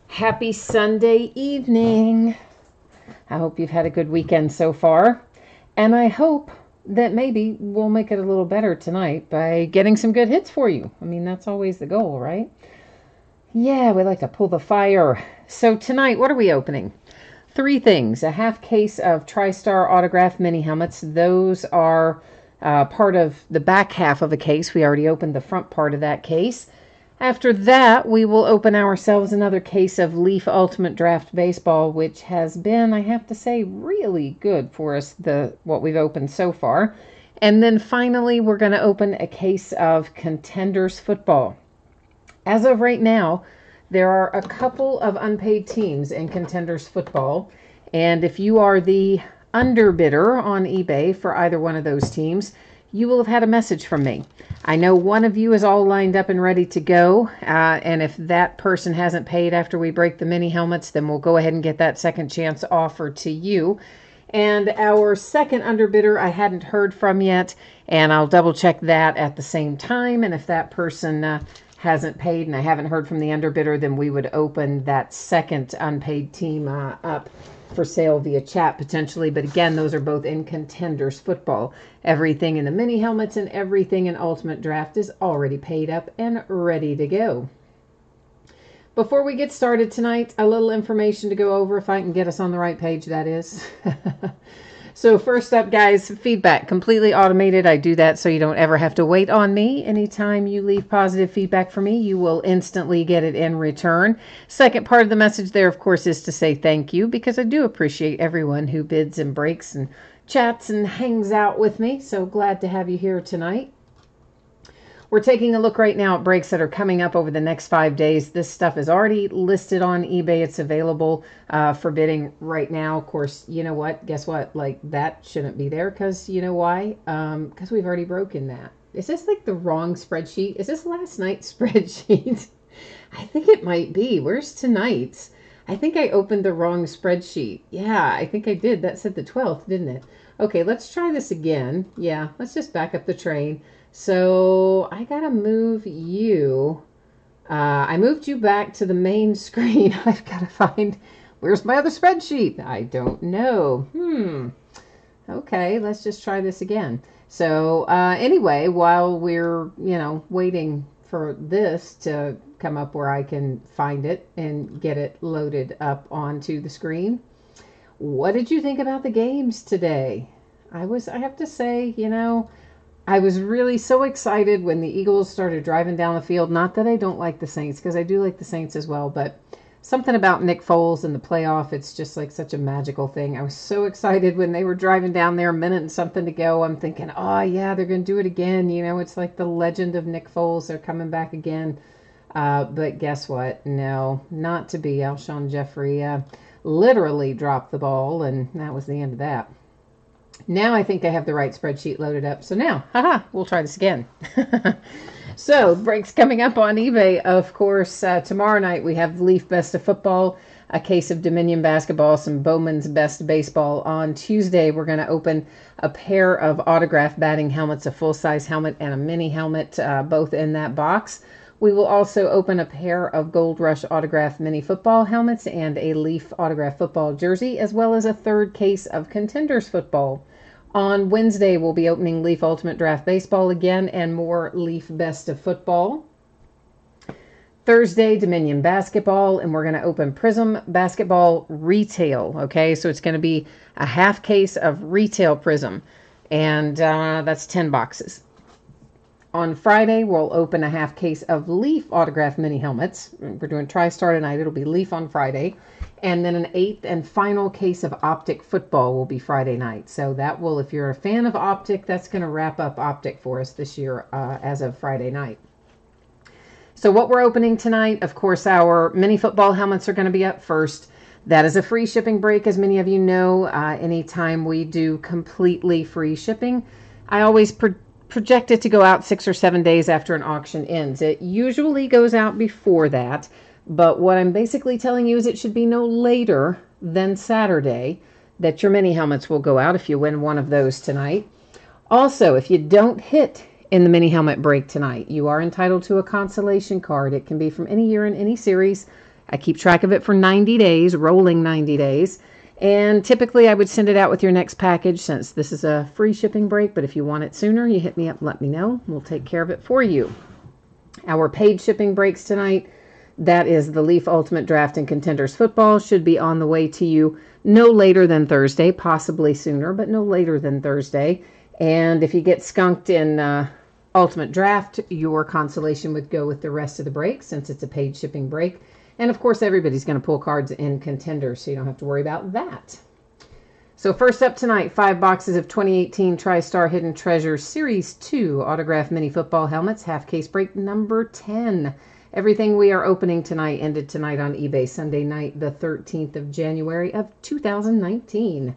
Happy Sunday evening. I hope you've had a good weekend so far. And I hope that maybe we'll make it a little better tonight by getting some good hits for you. I mean, that's always the goal, right? Yeah, we like to pull the fire. So tonight, what are we opening? 3 things. A half case of TriStar autograph mini helmets. Those are part of the back half of a case. We already opened the front part of that case. After that, we will open ourselves another case of Leaf Ultimate Draft Baseball, which has been, I have to say, really good for us, what we've opened so far. And then finally, we're going to open a case of Contenders Football. As of right now, there are a couple of unpaid teams in Contenders Football. And if you are the underbidder on eBay for either one of those teams, you will have had a message from me. I know one of you is all lined up and ready to go, and if that person hasn't paid after we break the mini helmets, then we'll go ahead and get that second chance offer to you. And our second underbidder I hadn't heard from yet, and I'll double check that at the same time, and if that person hasn't paid and I haven't heard from the underbidder, then we would open that second unpaid team up for sale via chat potentially. But again, those are both in Contenders Football. Everything in the mini helmets and everything in Ultimate Draft is already paid up and ready to go. Before we get started tonight, a little information to go over, if I can get us on the right page, that is. So first up, guys, feedback, completely automated. I do that so you don't ever have to wait on me. Anytime you leave positive feedback for me, you will instantly get it in return. Second part of the message there, of course, is to say thank you, because I do appreciate everyone who bids and breaks and chats and hangs out with me. So glad to have you here tonight. We're taking a look right now at breaks that are coming up over the next 5 days. This stuff is already listed on eBay. It's available for bidding right now. Of course, you know what? Guess what? Like, that shouldn't be there, because you know why? Because we've already broken that. Is this like the wrong spreadsheet? Is this last night's spreadsheet? I think it might be. Where's tonight's? I think I opened the wrong spreadsheet. Yeah, I think I did. That said the 12th, didn't it? Okay, let's try this again. Yeah, let's just back up the train. So I gotta move you. I moved you back to the main screen. I've got to find, where's my other spreadsheet? I don't know. Okay, let's just try this again. So anyway, while we're, waiting for this to come up where I can find it and get it loaded up onto the screen, what did you think about the games today? I have to say, I was really so excited when the Eagles started driving down the field. Not that I don't like the Saints, because I do like the Saints as well, but something about Nick Foles and the playoff, it's just like such a magical thing. I was so excited when they were driving down there, a minute and something to go. I'm thinking, oh yeah, they're going to do it again. It's like the legend of Nick Foles. They're coming back again. But guess what? No, not to be. Alshon Jeffrey literally dropped the ball, and that was the end of that. Now I think I have the right spreadsheet loaded up. So now, we'll try this again. So, breaks coming up on eBay. Of course, tomorrow night we have Leaf Best of Football, a case of Dominion Basketball, some Bowman's Best Baseball. On Tuesday, we're going to open a pair of autograph batting helmets, a full-size helmet and a mini helmet, both in that box. We will also open a pair of Gold Rush autograph mini football helmets and a Leaf autograph football jersey, as well as a third case of Contenders Football. On Wednesday, we'll be opening Leaf Ultimate Draft Baseball again and more Leaf Best of Football. Thursday, Dominion Basketball, and we're going to open Prism Basketball Retail. Okay, so it's going to be a half case of Retail Prism, and that's 10 boxes. On Friday, we'll open a half case of Leaf autograph mini helmets. We're doing TriStar tonight. It'll be Leaf on Friday. And then an 8th and final case of Optic football will be Friday night. So that will, if you're a fan of Optic, that's going to wrap up Optic for us this year as of Friday night. So what we're opening tonight, of course, our mini football helmets are going to be up first. That is a free shipping break, as many of you know. Anytime we do completely free shipping, I always project it to go out 6 or 7 days after an auction ends. It usually goes out before that, but what I'm basically telling you is it should be no later then Saturday that your mini helmets will go out if you win one of those tonight. Also, if you don't hit in the mini helmet break tonight, you are entitled to a consolation card. It can be from any year in any series. I keep track of it for 90 days, rolling 90 days. And typically I would send it out with your next package since this is a free shipping break. But if you want it sooner, you hit me up, let me know. We'll take care of it for you. Our paid shipping breaks tonight, that is the Leaf Ultimate Draft and Contenders Football, should be on the way to you no later than Thursday, possibly sooner, but no later than Thursday. And if you get skunked in Ultimate Draft, your consolation would go with the rest of the break since it's a paid shipping break. And of course, everybody's going to pull cards in Contenders, so you don't have to worry about that. So first up tonight, 5 boxes of 2018 TriStar Hidden Treasures Series 2 Autograph Mini Football Helmets, half case break number 10. Everything we are opening tonight ended tonight on eBay, Sunday night, the 13th of January of 2019.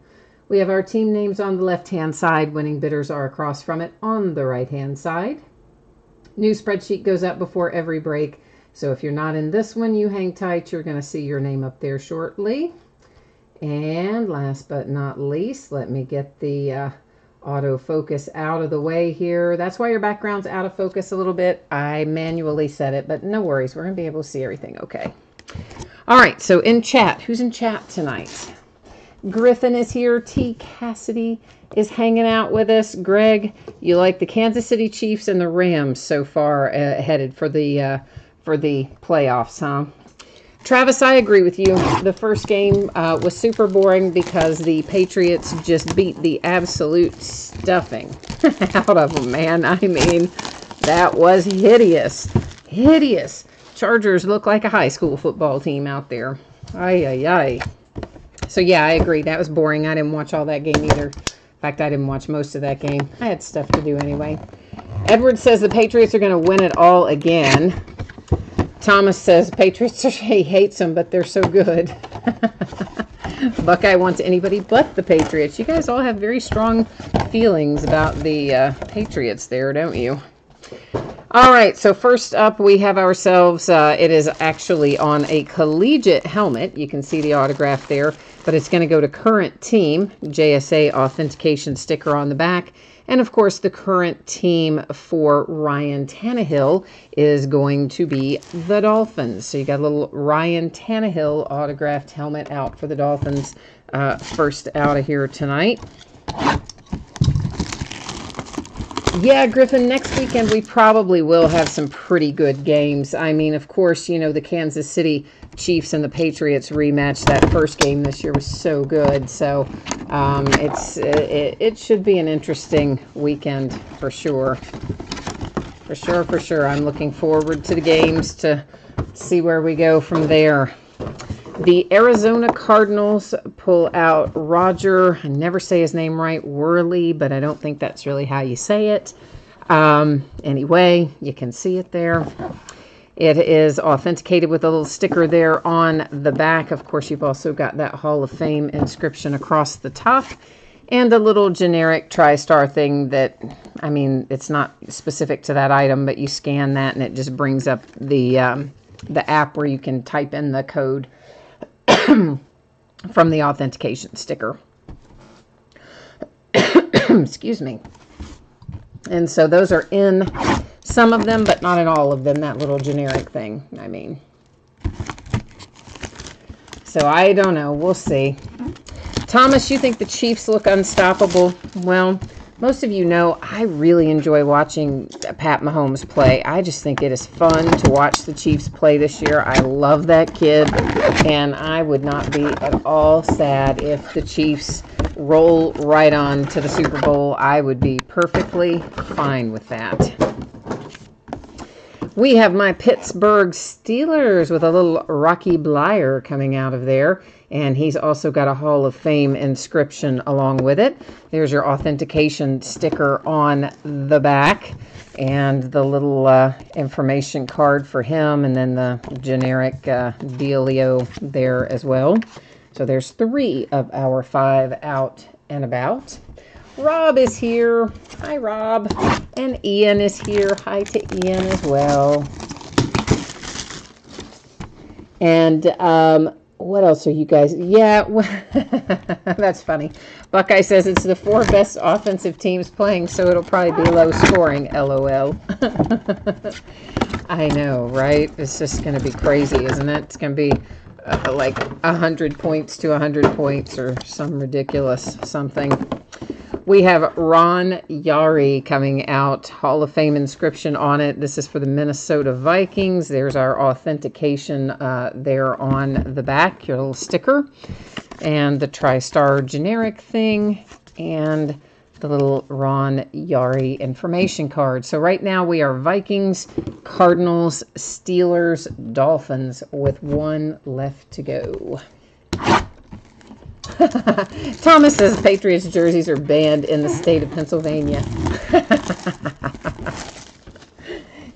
We have our team names on the left-hand side. Winning bidders are across from it on the right-hand side. New spreadsheet goes up before every break. So if you're not in this one, you hang tight. You're going to see your name up there shortly. And last but not least, let me get the autofocus out of the way here. That's why your background's out of focus a little bit. I manually set it, but no worries. We're going to be able to see everything okay. All right, so in chat, who's in chat tonight? Griffin is here. T. Cassidy is hanging out with us. Greg, you like the Kansas City Chiefs and the Rams so far headed for the playoffs, huh? Travis, I agree with you. The first game was super boring because the Patriots just beat the absolute stuffing out of them, man. I mean, that was hideous. Hideous. Chargers look like a high school football team out there. Ay, ay, ay. So, yeah, I agree. That was boring. I didn't watch all that game either. In fact, I didn't watch most of that game. I had stuff to do anyway. Edward says the Patriots are going to win it all again. Thomas says Patriots, he hates them, but they're so good. Buckeye wants anybody but the Patriots. You guys all have very strong feelings about the Patriots there, don't you? All right, so first up we have ourselves, it is actually on a collegiate helmet. You can see the autograph there, but it's going to go to current team, JSA authentication sticker on the back. And of course, the current team for Ryan Tannehill is going to be the Dolphins. So you got a little Ryan Tannehill autographed helmet out for the Dolphins first out of here tonight. Yeah, Griffin, next weekend we probably will have some pretty good games. I mean, of course, you know, the Kansas City Chiefs and the Patriots rematch. That first game this year was so good. So it should be an interesting weekend for sure. For sure. I'm looking forward to the games to see where we go from there. The Arizona Cardinals pull out Roger, I never say his name right, Worley, but I don't think that's really how you say it. Anyway, you can see it there. It is authenticated with a little sticker there on the back. Of course, you've also got that Hall of Fame inscription across the top. And a little generic TriStar thing that, I mean, it's not specific to that item, but you scan that and it just brings up the app where you can type in the code from the authentication sticker. Excuse me. And so those are in some of them, but not in all of them, that little generic thing, I mean. So I don't know. We'll see. Thomas, you think the Chiefs look unstoppable? Well, most of you know I really enjoy watching Pat Mahomes play. I just think it is fun to watch the Chiefs play this year. I love that kid, and I would not be at all sad if the Chiefs roll right on to the Super Bowl. I would be perfectly fine with that. We have my Pittsburgh Steelers with a little Rocky Bleier coming out of there. And he's also got a Hall of Fame inscription along with it. There's your authentication sticker on the back. And the little information card for him. And then the generic dealio there as well. So there's 3 of our 5 out and about. Rob is here. Hi, Rob. And Ian is here. Hi to Ian as well. And What else are you guys? Yeah, that's funny. Buckeye says it's the 4 best offensive teams playing, so it'll probably be low scoring. LOL. I know, right? It's just going to be crazy, isn't it? It's going to be like 100 points to 100 points or some ridiculous something. We have Ron Yari coming out, Hall of Fame inscription on it. This is for the Minnesota Vikings. There's our authentication there on the back, your little sticker, and the TriStar generic thing, and the little Ron Yari information card. So right now we are Vikings, Cardinals, Steelers, Dolphins with 1 left to go. Thomas says Patriots jerseys are banned in the state of Pennsylvania.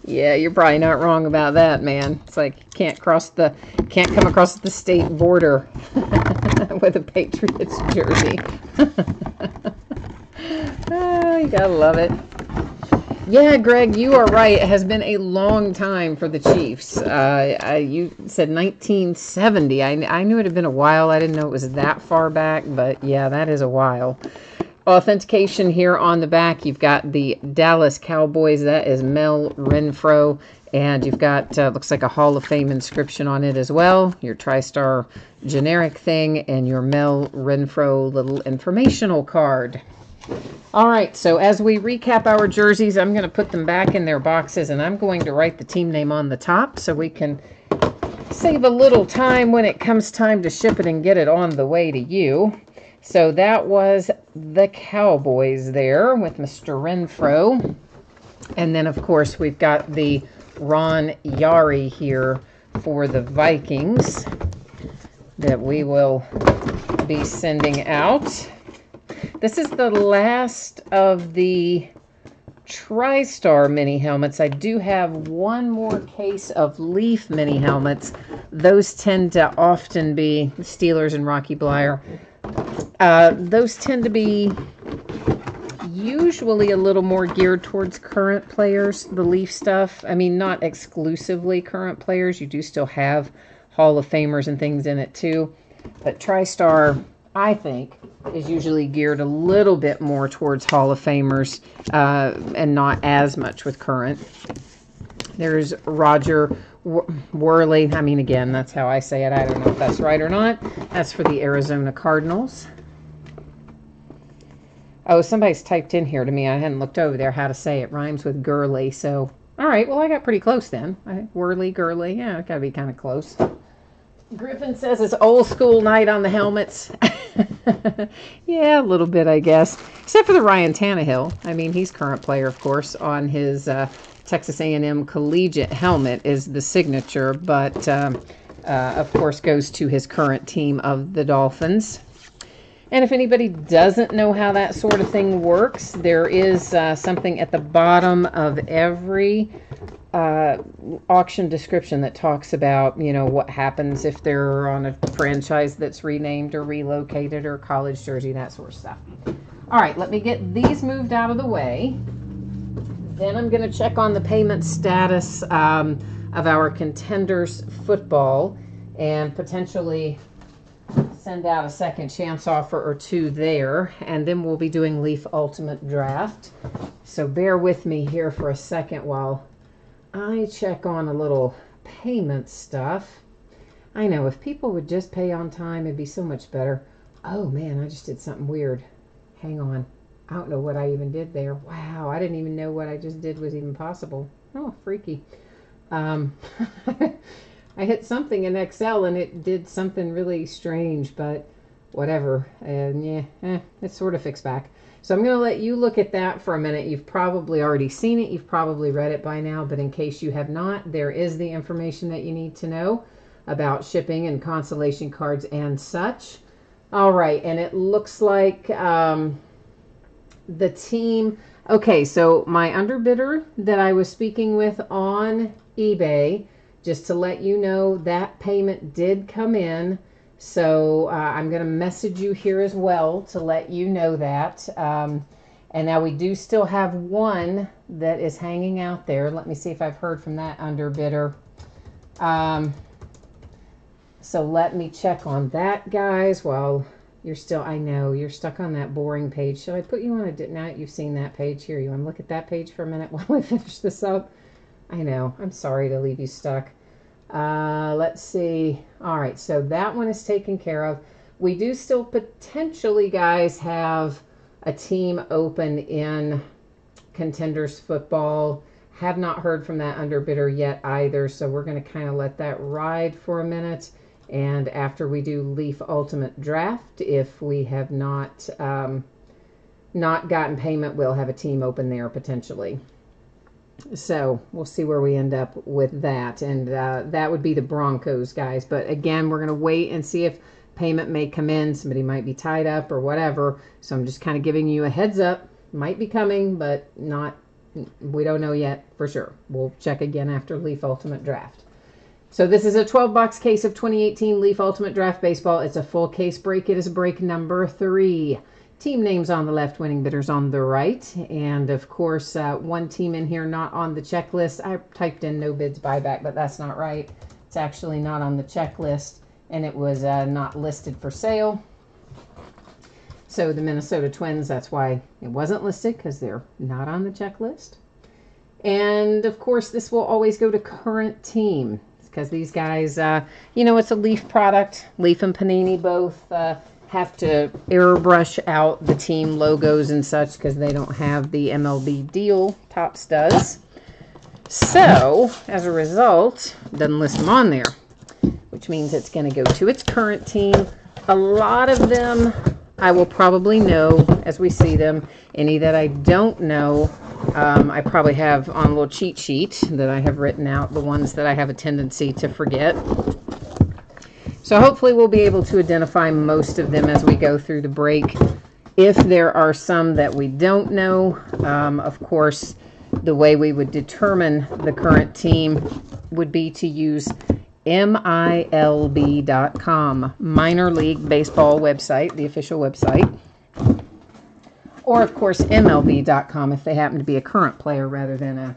Yeah, you're probably not wrong about that, man. It's like you can't come across the state border with a Patriots jersey. Oh, you gotta love it. Yeah, Greg, you are right. It has been a long time for the Chiefs. You said 1970. I knew it had been a while. I didn't know it was that far back, but yeah, that is a while. Authentication here on the back. You've got the Dallas Cowboys. That is Mel Renfro. And you've got, looks like a Hall of Fame inscription on it as well. Your TriStar generic thing and your Mel Renfro little informational card. All right, so as we recap our jerseys, I'm going to put them back in their boxes, and I'm going to write the team name on the top so we can save a little time when it comes time to ship it and get it on the way to you. So that was the Cowboys there with Mr. Renfro. And then, of course, we've got the Ron Yari here for the Vikings that we will be sending out. This is the last of the TriStar mini helmets. I do have one more case of Leaf mini helmets. Those tend to often be Steelers and Rocky Bleier. Those tend to be usually a little more geared towards current players, the Leaf stuff. I mean, not exclusively current players. You do still have Hall of Famers and things in it too. But TriStar, I think, is usually geared a little bit more towards Hall of Famers and not as much with current. There's Roger Worley. I mean, again, that's how I say it. I don't know if that's right or not. That's for the Arizona Cardinals. Oh, somebody's typed in here to me. I hadn't looked over there how to say it. Rhymes with Gurley. So, all right. Well, I got pretty close then. Worley, Gurley. Yeah, it got to be kind of close. Griffin says it's old school night on the helmets. Yeah, a little bit, I guess. Except for the Ryan Tannehill. I mean, he's current player, of course, on his Texas A&M collegiate helmet is the signature, but of course goes to his current team of the Dolphins. And if anybody doesn't know how that sort of thing works, there is something at the bottom of every auction description that talks about, you know, what happens if they're on a franchise that's renamed or relocated or college jersey, that sort of stuff. All right, let me get these moved out of the way. Then I'm going to check on the payment status of our Contenders football and potentially send out a second chance offer or two there. And then we'll be doing Leaf Ultimate Draft. So bear with me here for a second while I check on a little payment stuff. I know, if people would just pay on time, it'd be so much better. Oh man, I just did something weird. Hang on. I don't know what I even did there. Wow, I didn't even know what I just did was even possible. Oh, freaky. I hit something in Excel and it did something really strange, but whatever. And yeah, it's sort of fixed back. So I'm going to let you look at that for a minute. You've probably already seen it. You've probably read it by now, but in case you have not, there is the information that you need to know about shipping and consolation cards and such. All right, and it looks like the team... Okay, so my underbidder that I was speaking with on eBay, just to let you know, that payment did come in. So I'm going to message you here as well to let you know that. And now we do still have one that is hanging out there. Let me see if I've heard from that underbidder. So let me check on that, guys, while you're still, I know, you're stuck on that boring page. Should I put you on a, now that you've seen that page here, you want to look at that page for a minute while I finish this up? I know, I'm sorry to leave you stuck. Let's see. All right, so that one is taken care of. We do still potentially, guys, have a team open in Contenders football. Have not heard from that underbidder yet either, so we're going to kind of let that ride for a minute. And after we do Leaf Ultimate Draft, if we have not gotten payment, we'll have a team open there potentially. So we'll see where we end up with that. And that would be the Broncos, guys. But again, we're going to wait and see if payment may come in. Somebody might be tied up or whatever. So I'm just kind of giving you a heads up. Might be coming, but not, we don't know yet for sure. We'll check again after Leaf Ultimate Draft. So this is a 12-box case of 2018 Leaf Ultimate Draft Baseball. It's a full case break. It is break number 3. Team names on the left, winning bidders on the right. And, of course, one team in here not on the checklist. I typed in no bids buyback, but that's not right. It's actually not on the checklist, and it was not listed for sale. So the Minnesota Twins, that's why it wasn't listed, because they're not on the checklist. And, of course, this will always go to current team, because these guys, you know, it's a Leaf product. Leaf and Panini both have to airbrush out the team logos and such because they don't have the MLB deal. Topps does. So, as a result, it doesn't list them on there, which means it's going to go to its current team. A lot of them I will probably know as we see them. Any that I don't know, I probably have on a little cheat sheet that I have written out, the ones that I have a tendency to forget. So hopefully we'll be able to identify most of them as we go through the break. If there are some that we don't know, of course, the way we would determine the current team would be to use MILB.com, Minor League Baseball website, the official website. Or, of course, MLB.com if they happen to be a current player rather than a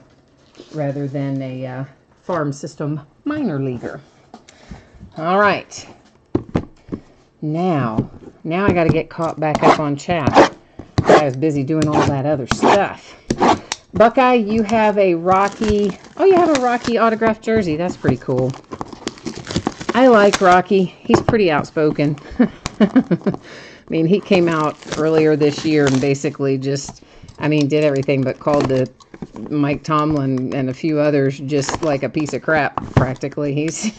farm system minor leaguer. All right. Now I got to get caught back up on chat. I was busy doing all that other stuff. Buckeye, you have a Rocky. Oh, you have a Rocky autographed jersey. That's pretty cool. I like Rocky. He's pretty outspoken. I mean, he came out earlier this year and basically just, I mean, did everything but called the Mike Tomlin and a few others just like a piece of crap, practically. He's,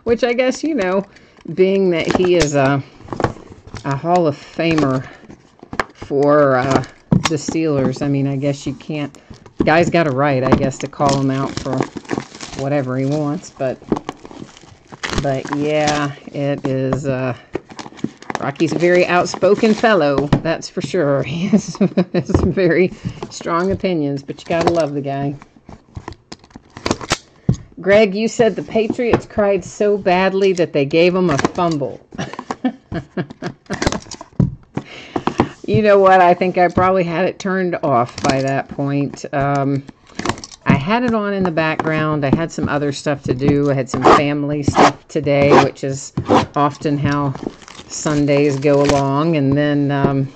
which I guess, you know, being that he is a Hall of Famer for the Steelers, I mean, I guess you can't, guy's got a right, I guess, to call him out for whatever he wants, but yeah, it is, Rocky's a very outspoken fellow, that's for sure. He has some very strong opinions, but you gotta love the guy. Greg, you said the Patriots cried so badly that they gave him a fumble. You know what? I think I probably had it turned off by that point. I had it on in the background. I had some other stuff to do. I had some family stuff today, which is often how Sundays go along, and then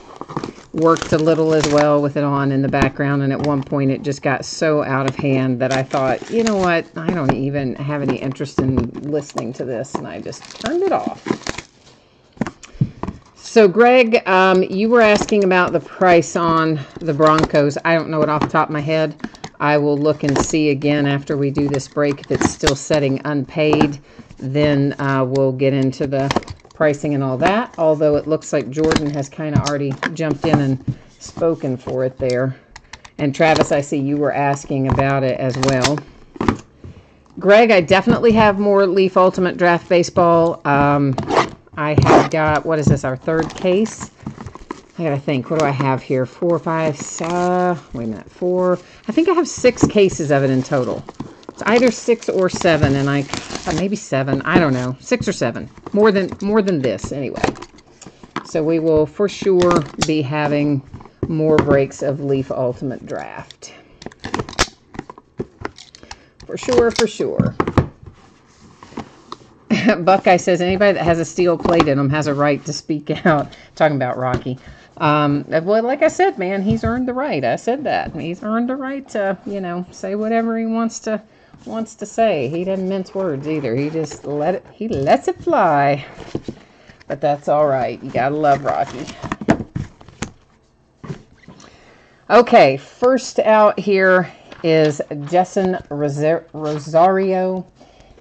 worked a little as well with it on in the background, and at one point it just got so out of hand that I thought, you know what, I don't even have any interest in listening to this, and I just turned it off. So Greg, you were asking about the price on the Broncos. I don't know it off the top of my head. I will look and see again after we do this break. If it's still setting unpaid, then we'll get into the pricing and all that, although it looks like Jordan has kind of already jumped in and spoken for it there. And Travis, I see you were asking about it as well. Greg, I definitely have more Leaf Ultimate Draft Baseball. I have got, what is this, our third case? I gotta think, what do I have here? 4, 5, wait a minute, 4. I think I have 6 cases of it in total. It's either 6 or 7, and maybe 7. I don't know, 6 or 7. More than this, anyway. So we will for sure be having more breaks of Leaf Ultimate Draft. For sure, for sure. Buckeye says anybody that has a steel plate in them has a right to speak out. Talking about Rocky. Well, like I said, man, he's earned the right. I said that. He's earned the right to, say whatever he wants to say. He doesn't mince words either. He just lets it fly. But that's all right. You gotta love Rocky. Okay, first out here is Jessen Rosario.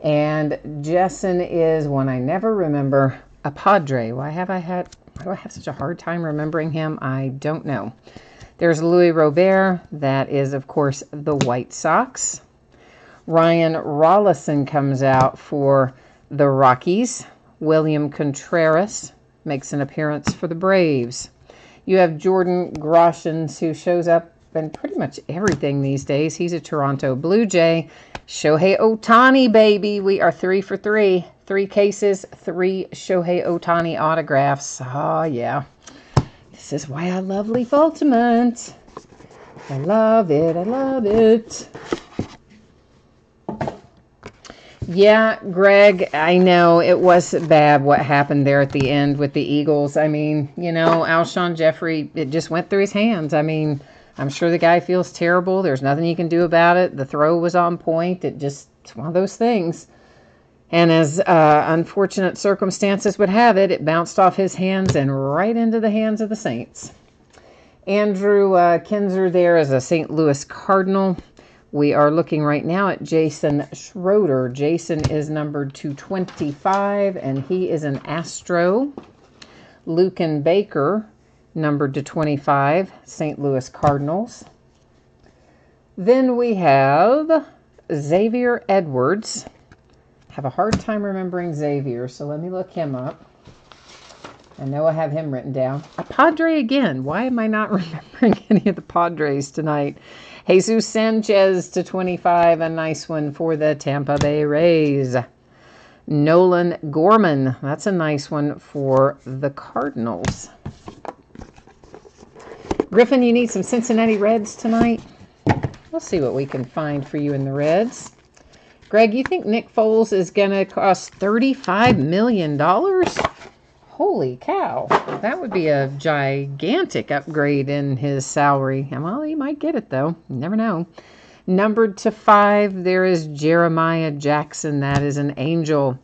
And Jessen is one I never remember. A Padre. Why do I have such a hard time remembering him? I don't know. There's Louis Robert. That is, of course, the White Sox. Ryan Rollison comes out for the Rockies. William Contreras makes an appearance for the Braves. You have Jordan Groshans, who shows up in pretty much everything these days. He's a Toronto Blue Jay. Shohei Ohtani, baby. We are 3 for 3. 3 cases, 3 Shohei Ohtani autographs. Oh, yeah. This is why I love Leaf Ultimate. I love it. I love it. Yeah, Greg, I know it was bad what happened there at the end with the Eagles. I mean, Alshon Jeffrey, it just went through his hands. I mean, I'm sure the guy feels terrible. There's nothing you can do about it. The throw was on point. It's one of those things. And as unfortunate circumstances would have it, it bounced off his hands and right into the hands of the Saints. Andrew Kinzer there is a St. Louis Cardinal. We are looking right now at Jason Schroeder. Jason is numbered 225, and he is an Astro. Lucan Baker, numbered to 25, St. Louis Cardinals. Then we have Xavier Edwards. Have a hard time remembering Xavier, so let me look him up. I know I have him written down. A Padre again. Why am I not remembering any of the Padres tonight? Jesus Sanchez to 25, a nice one for the Tampa Bay Rays. Nolan Gorman, that's a nice one for the Cardinals. Griffin, you need some Cincinnati Reds tonight? We'll see what we can find for you in the Reds. Greg, you think Nick Foles is going to cost $35 million? Holy cow. That would be a gigantic upgrade in his salary. Well, he might get it, though. You never know. Numbered to 5, there is Jeremiah Jackson. That is an Angel.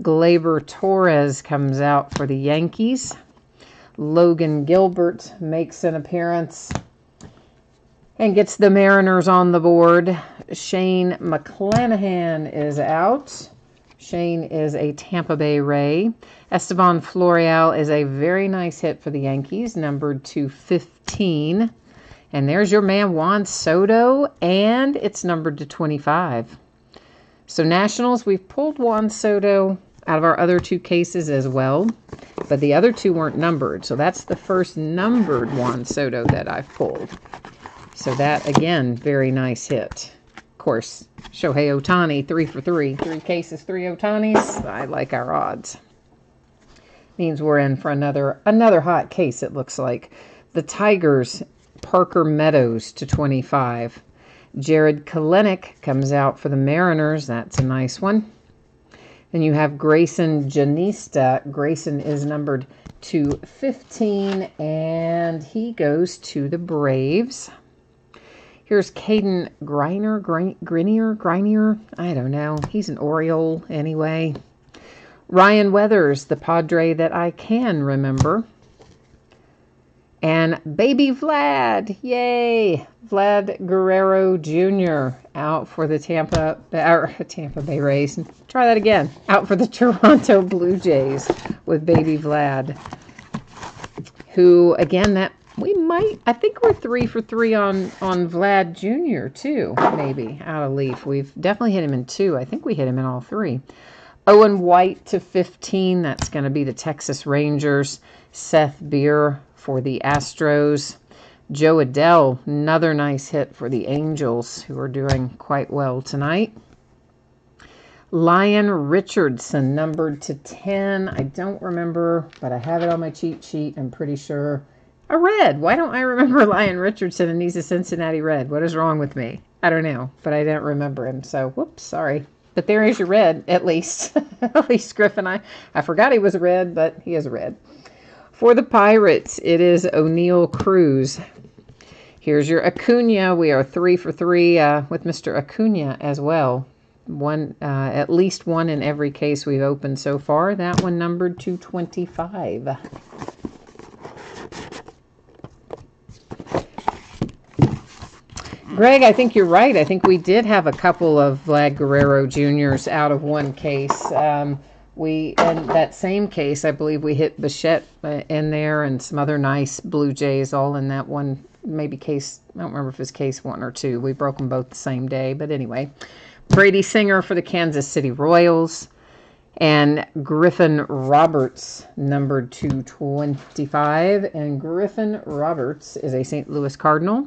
Gleyber Torres comes out for the Yankees. Logan Gilbert makes an appearance and gets the Mariners on the board. Shane McClanahan is out. Shane is a Tampa Bay Ray. Esteban Florial is a very nice hit for the Yankees, numbered to 15. And there's your man Juan Soto, and it's numbered to 25. So Nationals, we've pulled Juan Soto out of our other 2 cases as well, but the other 2 weren't numbered. So that's the first numbered Juan Soto that I've pulled. So that, again, very nice hit. Of course, Shohei Ohtani, 3 for 3. 3 cases, 3 Ohtanis. I like our odds. Means we're in for another hot case, it looks like. The Tigers, Parker Meadows to 25. Jared Kelenic comes out for the Mariners. That's a nice one. Then you have Grayson Janista. Grayson is numbered to 15, and he goes to the Braves. Here's Caden Grenier. I don't know. He's an Oriole anyway. Ryan Weathers, the Padre that I can remember. And Baby Vlad. Yay. Vlad Guerrero Jr. out for the Tampa Bay Rays. Try that again. Out for the Toronto Blue Jays with Baby Vlad. Who, again, I think we're 3 for 3 on Vlad Jr. too, maybe, out of Leaf. We've definitely hit him in 2. I think we hit him in all 3. Owen White to 15. That's going to be the Texas Rangers. Seth Beer for the Astros. Joe Adell, another nice hit for the Angels, who are doing quite well tonight. Lyon Richardson, numbered to 10. I don't remember, but I have it on my cheat sheet. I'm pretty sure. A Red. Why don't I remember Lyon Richardson and he's a Cincinnati Red? What is wrong with me? I don't know, but I didn't remember him. So, whoops, sorry. But there is your red, at least. At least Griffin. I forgot he was a red, but he is a red. For the Pirates, it is O'Neill Cruz. Here's your Acuna. We are 3 for 3 with Mr. Acuna as well. At least one in every case we've opened so far. That one numbered 225. Greg, I think you're right. I think we did have a couple of Vlad Guerrero Juniors out of one case. In that same case, I believe we hit Bichette in there and some other nice Blue Jays all in that one, maybe case. I don't remember if it was case 1 or 2. We broke them both the same day. But anyway, Brady Singer for the Kansas City Royals. And Griffin Roberts, numbered 225. And Griffin Roberts is a St. Louis Cardinal.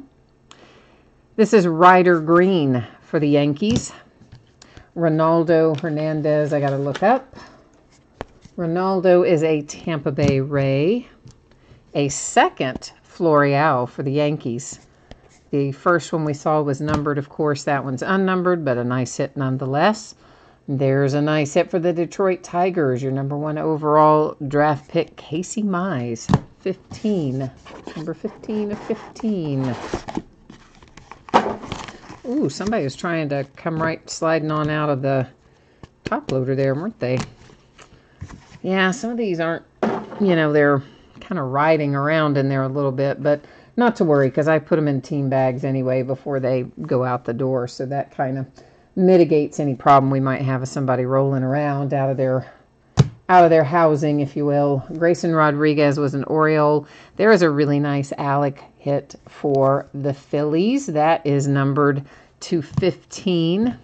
This is Ryder Green for the Yankees. Ronaldo Hernandez, I got to look up. Ronaldo is a Tampa Bay Ray. A second Florial for the Yankees. The first one we saw was numbered, of course. That one's unnumbered, but a nice hit nonetheless. There's a nice hit for the Detroit Tigers. Your number 1 overall draft pick, Casey Mize. 15. Number 15 of 15. Ooh, somebody was trying to come right sliding on out of the top loader there, weren't they? Yeah, some of these aren't, they're kind of riding around in there a little bit, but not to worry because I put them in team bags anyway before they go out the door, so that kind of mitigates any problem we might have with somebody rolling around out of their housing, if you will. Grayson Rodriguez was an Oriole. There is a really nice Alec hit for the Phillies. That is numbered 215.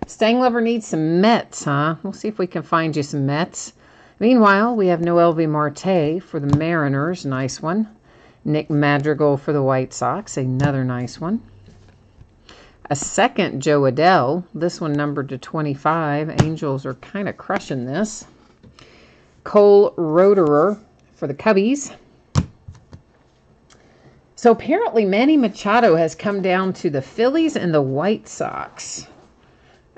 Stanglover needs some Mets, huh? We'll see if we can find you some Mets. Meanwhile, we have Noelvi Marte for the Mariners. Nice one. Nick Madrigal for the White Sox. Another nice one. A second Joe Adell. This one numbered to 25. Angels are kind of crushing this. Cole Roederer for the Cubbies. So apparently Manny Machado has come down to the Phillies and the White Sox.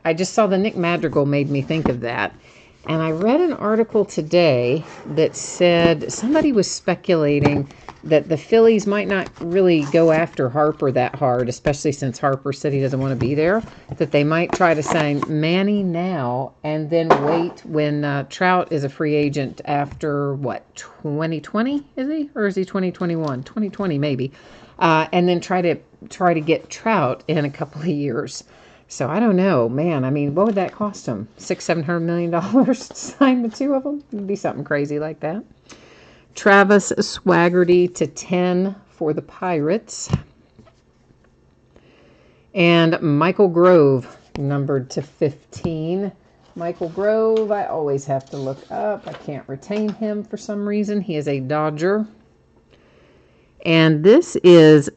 I just saw the Nick Madrigal made me think of that. And I read an article today that said somebody was speculating that the Phillies might not really go after Harper that hard, especially since Harper said he doesn't want to be there, that they might try to sign Manny now and then wait when Trout is a free agent after, 2020, is he? Or is he 2021? 2020 maybe. And then try to get Trout in a couple of years. So I don't know, man. I mean, what would that cost them? $600-700 million to sign the two of them? It'd be something crazy like that. Travis Swaggerty to 10 for the Pirates. And Michael Grove, numbered to 15. Michael Grove, I always have to look up. I can't retain him for some reason. He is a Dodger. And this is...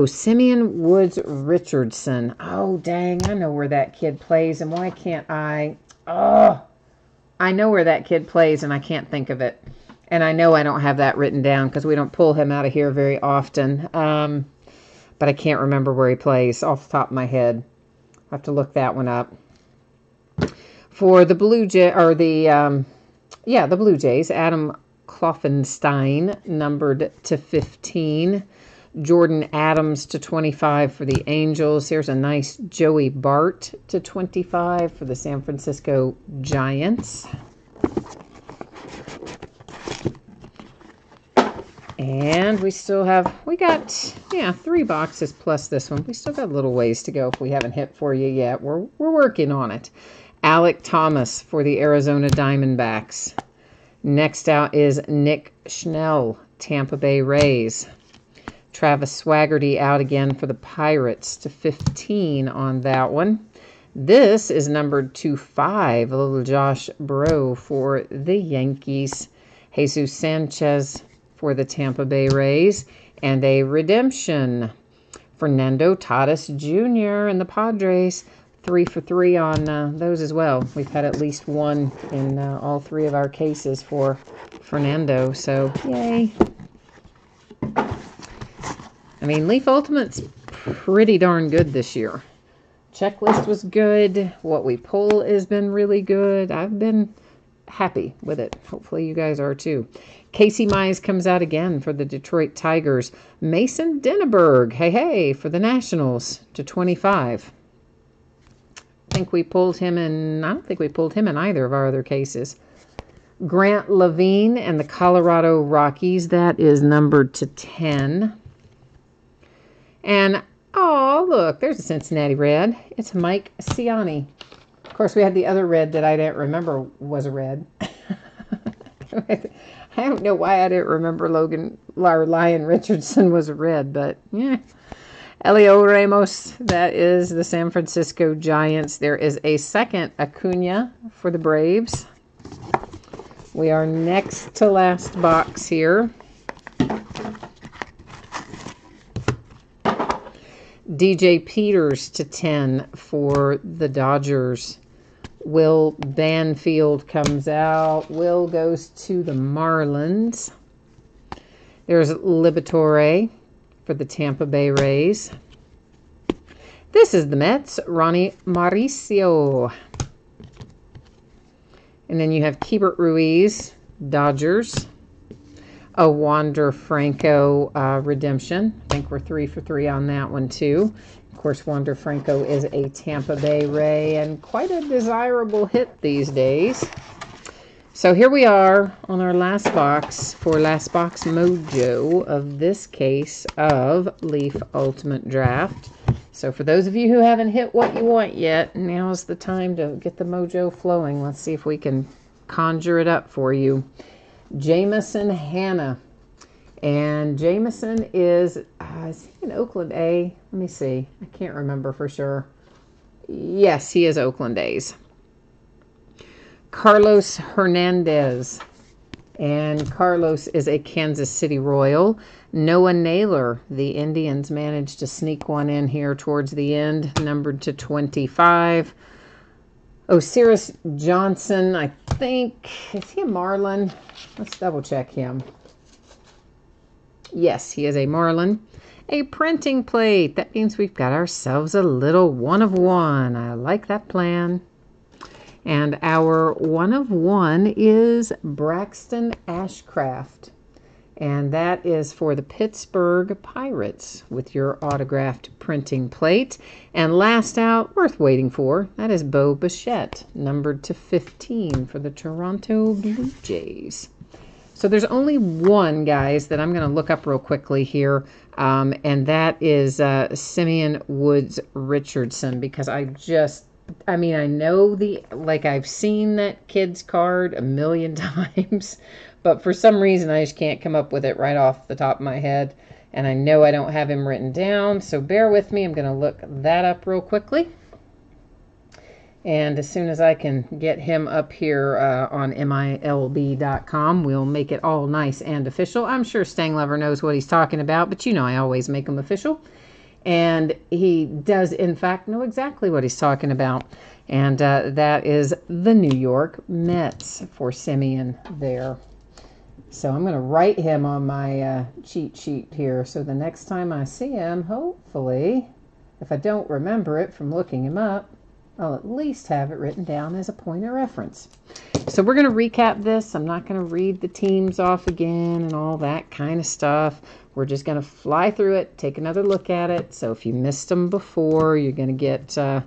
Simeon Woods Richardson. Oh, dang. I know where that kid plays. And why can't I? I know where that kid plays and I can't think of it. And I know I don't have that written down because we don't pull him out of here very often. But I can't remember where he plays off the top of my head. I have to look that one up. For the Blue Jays, Adam Kloffenstein, numbered to 15. Jordan Adams to 25 for the Angels. Here's a nice Joey Bart to 25 for the San Francisco Giants. And we got 3 boxes plus this one. We still got a little ways to go if we haven't hit for you yet. We're working on it. Alec Thomas for the Arizona Diamondbacks. Next out is Nick Schnell, Tampa Bay Rays. Travis Swaggerty out again for the Pirates to 15 on that one. This is numbered to 5, a little Josh Breaux for the Yankees. Jesus Sanchez for the Tampa Bay Rays. And a redemption. Fernando Tatis Jr. and the Padres. 3 for 3 on those as well. We've had at least one in all 3 of our cases for Fernando. So, yay. I mean, Leaf Ultimate's pretty darn good this year. Checklist was good. What we pull has been really good. I've been happy with it. Hopefully you guys are too. Casey Mize comes out again for the Detroit Tigers. Mason Denneberg, hey, for the Nationals to 25. I think we pulled him in. I don't think we pulled him in either of our other cases. Grant Levine and the Colorado Rockies. That is numbered to 10. And, oh, look, there's a Cincinnati red. It's Mike Ciani. Of course, we had the other red that I didn't remember was a red. I don't know why I didn't remember Lyon Richardson was a red, but yeah. Elio Ramos, that is the San Francisco Giants. There is a second Acuna for the Braves. We are next to last box here. DJ Peters to 10 for the Dodgers. Will Banfield comes out. Will goes to the Marlins. There's Liberatore for the Tampa Bay Rays. This is the Mets, Ronnie Mauricio. And then you have Keibert Ruiz, Dodgers. A Wander Franco redemption. I think we're 3 for 3 on that one too. Of course, Wander Franco is a Tampa Bay Ray and quite a desirable hit these days. So here we are on our last box for Last Box Mojo of this case of Leaf Ultimate Draft. So for those of you who haven't hit what you want yet, now's the time to get the mojo flowing. Let's see if we can conjure it up for you. Jameson Hanna. And Jameson is he in Oakland A? Let me see. I can't remember for sure. Yes, he is Oakland A's. Carlos Hernandez. And Carlos is a Kansas City Royal. Noah Naylor. The Indians managed to sneak one in here towards the end, numbered to 25. Osiris Johnson, I think. Is he a Marlin? Let's double check him. Yes, he is a Marlin. A printing plate. That means we've got ourselves a little 1 of 1. I like that plan. And our 1 of 1 is Braxton Ashcraft. And that is for the Pittsburgh Pirates with your autographed printing plate. And last out, worth waiting for, that is Bo Bichette, numbered to 15 for the Toronto Blue Jays. So there's only one, guys, that I'm going to look up real quickly here, and that is Simeon Woods Richardson, because I know I've seen that kid's card a million times, but for some reason I just can't come up with it right off the top of my head, and I know I don't have him written down, so bear with me. I'm going to look that up real quickly. And as soon as I can get him up here on MILB.com, we'll make it all nice and official. I'm sure Stanglover knows what he's talking about, but you know I always make them official. And he does, in fact, know exactly what he's talking about. And that is the New York Mets for Simeon there. So I'm going to write him on my cheat sheet here. So the next time I see him, hopefully, if I don't remember it from looking him up, I'll at least have it written down as a point of reference. So we're going to recap this. I'm not going to read the teams off again and all that kind of stuff. We're just going to fly through it, take another look at it. So if you missed them before, you're going to get, I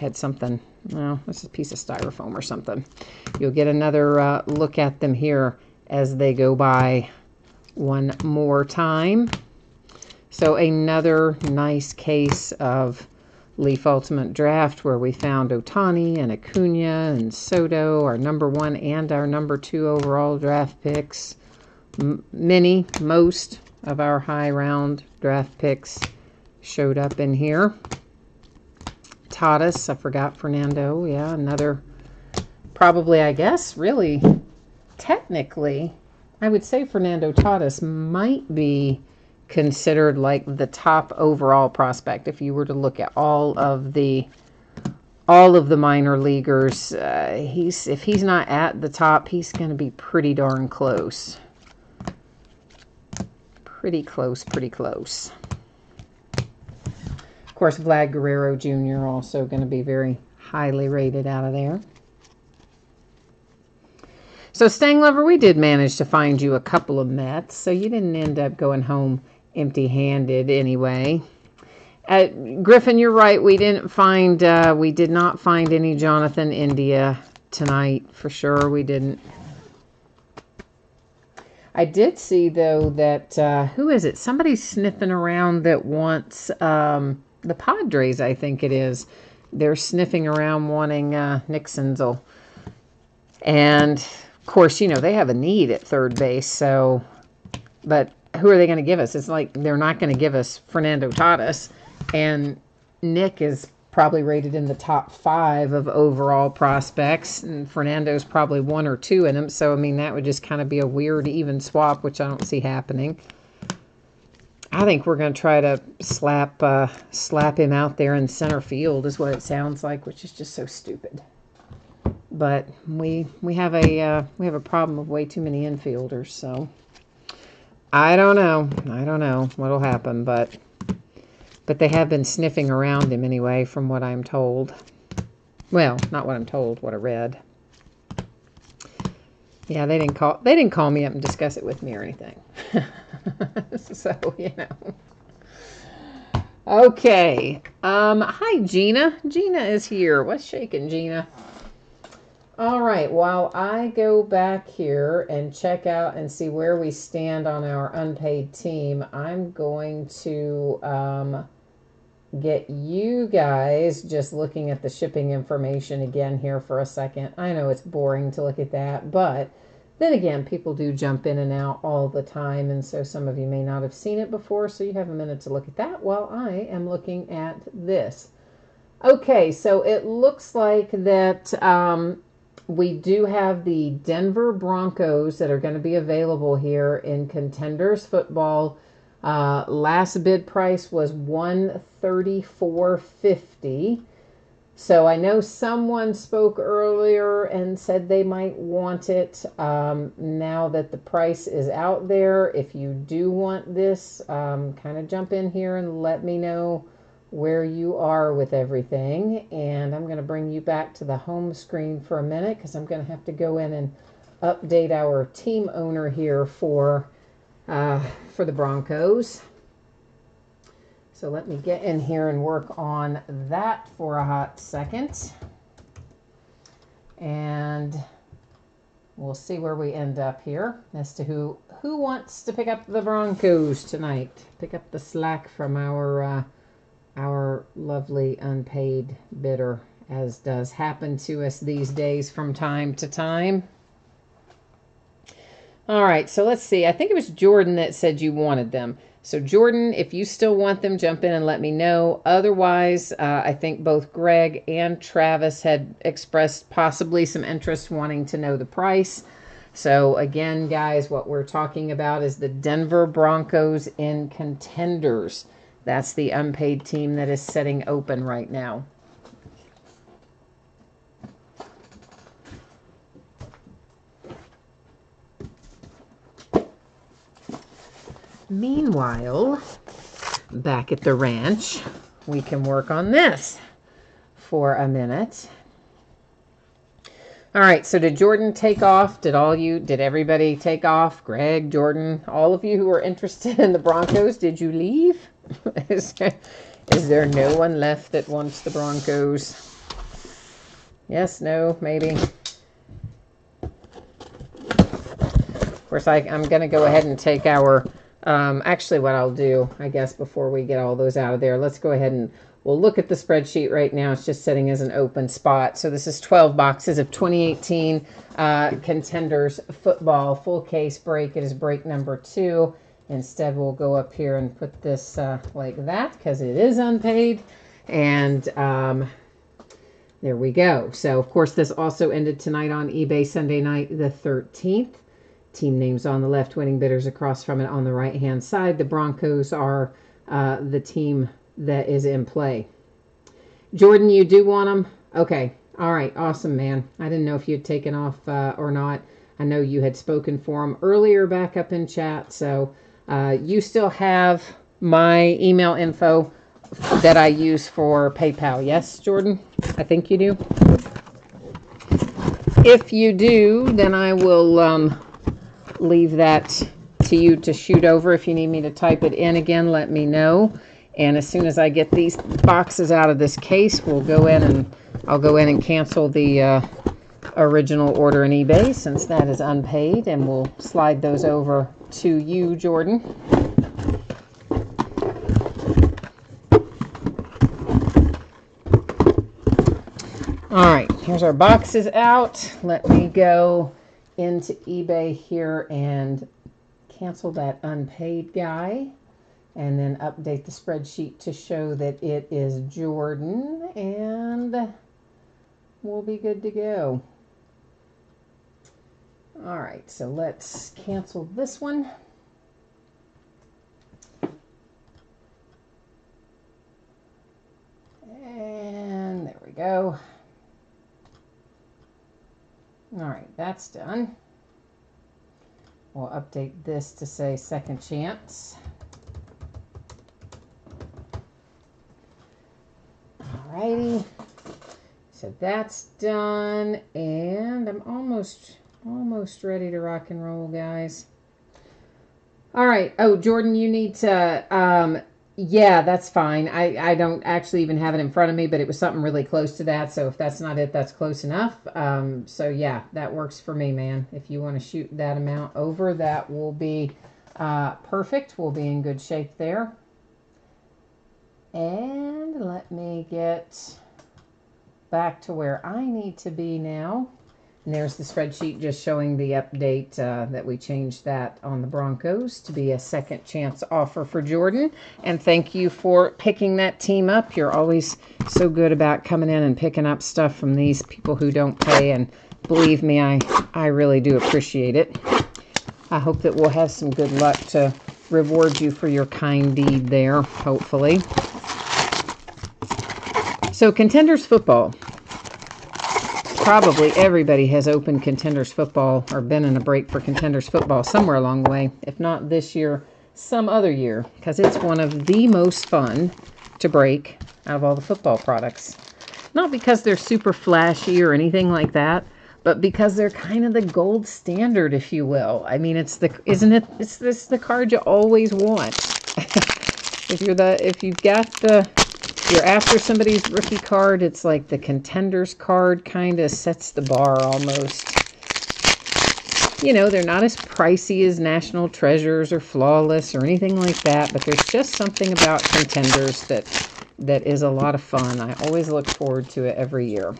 had something, well, this is a piece of styrofoam or something. You'll get another look at them here as they go by one more time. So another nice case of Leaf Ultimate Draft where we found Ohtani and Acuna and Soto, our number 1 and our number 2 overall draft picks. Most of our high round draft picks showed up in here. Tatis, I forgot Fernando. Yeah, another, probably, I guess, really, technically, I would say Fernando Tatis might be considered like the top overall prospect if you were to look at all of the minor leaguers. If he's not at the top, he's going to be pretty darn close. Pretty close. Of course, Vlad Guerrero Jr. also going to be very highly rated out of there. So, Stang Lover, we did manage to find you a couple of Mets, so you didn't end up going home empty-handed anyway. Griffin, you're right. We did not find any Jonathan India tonight, for sure. We didn't. I did see, though, that, who is it? Somebody's sniffing around that wants, the Padres, I think it is. They're sniffing around wanting Nick Senzel. And, of course, they have a need at third base, so, but who are they going to give us? It's like they're not going to give us Fernando Tatis, and Nick is probably rated in the top 5 of overall prospects, and Fernando's probably 1 or 2 in them, so, I mean, that would just kind of be a weird even swap, which I don't see happening. I think we're going to try to slap him out there in center field is what it sounds like, which is just so stupid. But we have a problem of way too many infielders, so I don't know what'll happen, but they have been sniffing around him anyway, from what I'm told. Well, not what I'm told, what I read. Yeah, they didn't call me up and discuss it with me or anything. So, Okay. Hi, Gina. Gina is here. What's shaking, Gina? All right. While I go back here and check out and see where we stand on our unpaid team, I'm going to get you guys just looking at the shipping information again here for a second. I know it's boring to look at that, but then again, people do jump in and out all the time, and so some of you may not have seen it before, so you have a minute to look at that while I am looking at this. Okay, so it looks like that we do have the Denver Broncos that are going to be available here in Contenders Football. Last bid price was $134.50. So I know someone spoke earlier and said they might want it. Now that the price is out there, if you do want this, kind of jump in here and let me know where you are with everything. And I'm going to bring you back to the home screen for a minute because I'm going to have to go in and update our team owner here for the Broncos. So let me get in here and work on that for a hot second. And we'll see where we end up here as to who wants to pick up the Broncos tonight. Pick up the slack from our lovely unpaid bidder, as does happen to us these days from time to time. All right, so let's see. I think it was Jordan that said you wanted them. So, Jordan, if you still want them, jump in and let me know. Otherwise, I think both Greg and Travis had expressed possibly some interest wanting to know the price. So, again, guys, what we're talking about is the Denver Broncos in Contenders. That's the unpaid team that is sitting open right now. Meanwhile, back at the ranch, we can work on this for a minute. All right, so did Jordan take off? Did everybody take off? Greg, Jordan, all of you who are interested in the Broncos, did you leave? Is there no one left that wants the Broncos? Yes, no, maybe. Of course, I'm going to go ahead and take our... actually, what I'll do, I guess, before we get all those out of there, let's go ahead and we'll look at the spreadsheet right now. It's just sitting as an open spot. So this is 12 boxes of 2018 Contenders Football full case break. It is break number 2. Instead, we'll go up here and put this like that because it is unpaid. And there we go. So, of course, this also ended tonight on eBay Sunday night, the 13th. Team names on the left, winning bidders across from it on the right-hand side. The Broncos are the team that is in play. Jordan, you do want them? Okay. All right. Awesome, man. I didn't know if you had taken off or not. I know you had spoken for them earlier back up in chat. So you still have my email info that I use for PayPal. Yes, Jordan? I think you do. If you do, then I will leave that to you to shoot over. If you need me to type it in again, let me know. And as soon as I get these boxes out of this case, I'll go in and cancel the original order in eBay, since that is unpaid, and we'll slide those over to you, Jordan. All right, here's our boxes out. Let me go into eBay here and cancel that unpaid guy, and then update the spreadsheet to show that it is Jordan, and we'll be good to go. All right, so let's cancel this one. And there we go. All right, that's done. We'll update this to say second chance. All righty. So that's done, and I'm almost ready to rock and roll, guys. All right. Oh, Jordan, you need to, yeah, that's fine. I don't actually even have it in front of me, but it was something really close to that. So if that's not it, that's close enough. So yeah, that works for me, man. If you want to shoot that amount over, that will be perfect. We'll be in good shape there. And let me get back to where I need to be now. And there's the spreadsheet just showing the update that we changed that on the Broncos to be a second chance offer for Jordan. And thank you for picking that team up. You're always so good about coming in and picking up stuff from these people who don't pay. And believe me, I really do appreciate it. I hope that we'll have some good luck to reward you for your kind deed there, hopefully. So Contenders Football. Probably everybody has opened Contenders Football or been in a break for Contenders Football somewhere along the way. If not this year, some other year, because it's one of the most fun to break out of all the football products. Not because they're super flashy or anything like that, but because they're kind of the gold standard, if you will. I mean, it's the, isn't it? It's this the card you always want. If you're after somebody's rookie card, it's like the Contenders card kind of sets the bar almost. You know, they're not as pricey as National Treasures or Flawless or anything like that, but there's just something about Contenders that is a lot of fun. I always look forward to it every year.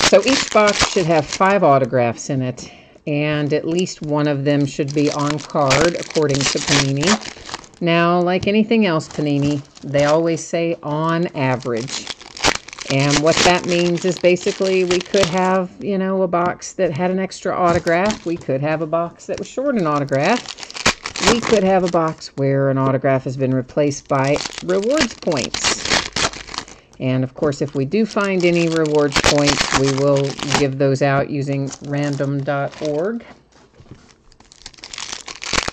So each box should have 5 autographs in it, and at least one of them should be on card, according to Panini. Now, like anything else, Panini, they always say on average. And what that means is basically we could have, you know, a box that had an extra autograph. We could have a box that was short an autograph. We could have a box where an autograph has been replaced by rewards points. And, of course, if we do find any rewards points, we will give those out using random.org.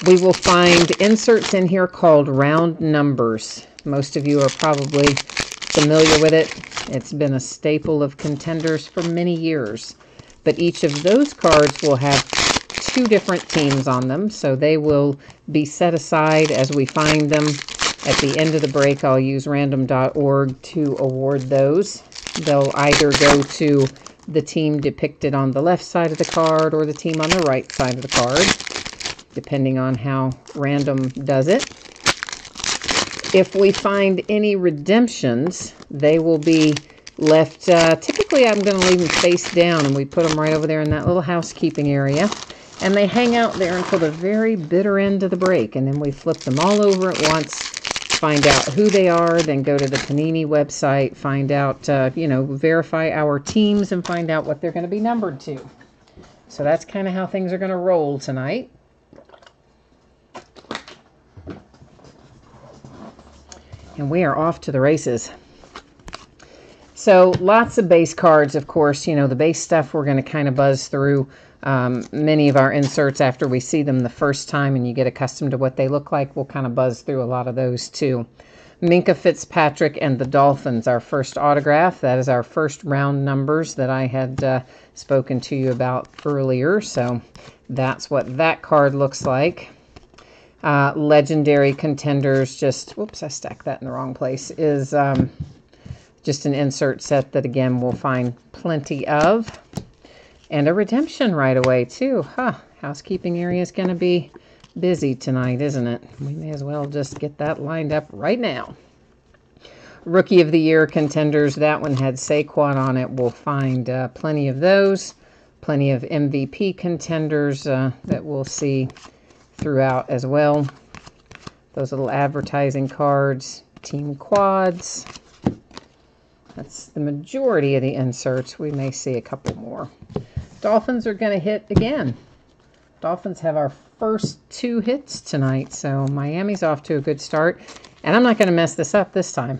We will find inserts in here called round numbers. Most of you are probably familiar with it. It's been a staple of Contenders for many years. But each of those cards will have 2 different teams on them, so they will be set aside as we find them. At the end of the break, I'll use random.org to award those. They'll either go to the team depicted on the left side of the card or the team on the right side of the card, depending on how random does it. If we find any redemptions, they will be left, typically I'm going to leave them face down, and we put them right over there in that little housekeeping area. And they hang out there until the very bitter end of the break, and then we flip them all over at once, find out who they are, then go to the Panini website, find out, verify our teams, and find out what they're going to be numbered to. So that's kind of how things are going to roll tonight. And we are off to the races. So lots of base cards, of course. You know, the base stuff we're going to kind of buzz through. Many of our inserts, after we see them the first time and you get accustomed to what they look like, we'll kind of buzz through a lot of those too. Minka Fitzpatrick and the Dolphins, our first autograph. That is our first round numbers that I had spoken to you about earlier. So that's what that card looks like. Legendary Contenders, just, whoops, I stacked that in the wrong place, is just an insert set that, again, we'll find plenty of. And a redemption right away, too. Housekeeping area is going to be busy tonight, isn't it? We may as well just get that lined up right now. Rookie of the Year Contenders, that one had Saquon on it. We'll find plenty of those. Plenty of MVP Contenders that we'll see throughout as well. Those little advertising cards, team quads. That's the majority of the inserts. We may see a couple more. Dolphins are going to hit again. Dolphins have our first 2 hits tonight, so Miami's off to a good start. And I'm not going to mess this up this time.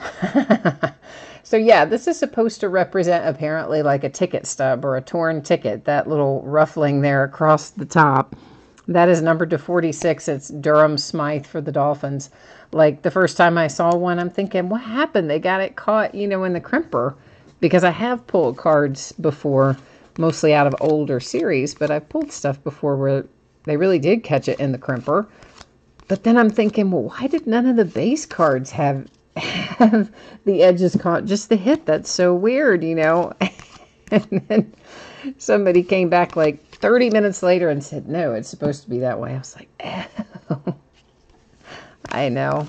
So yeah, this is supposed to represent apparently like a ticket stub or a torn ticket. That little ruffling there across the top. That is numbered to 46. It's Durham Smythe for the Dolphins. Like the first time I saw one, I'm thinking, what happened? They got it caught, you know, in the crimper. Because I have pulled cards before, mostly out of older series, but I've pulled stuff before where they really did catch it in the crimper. But then I'm thinking, well, why did none of the base cards have the edges caught? Just the hit. That's so weird, you know. And then somebody came back like 30 minutes later and said, no, it's supposed to be that way. I was like, oh. I know.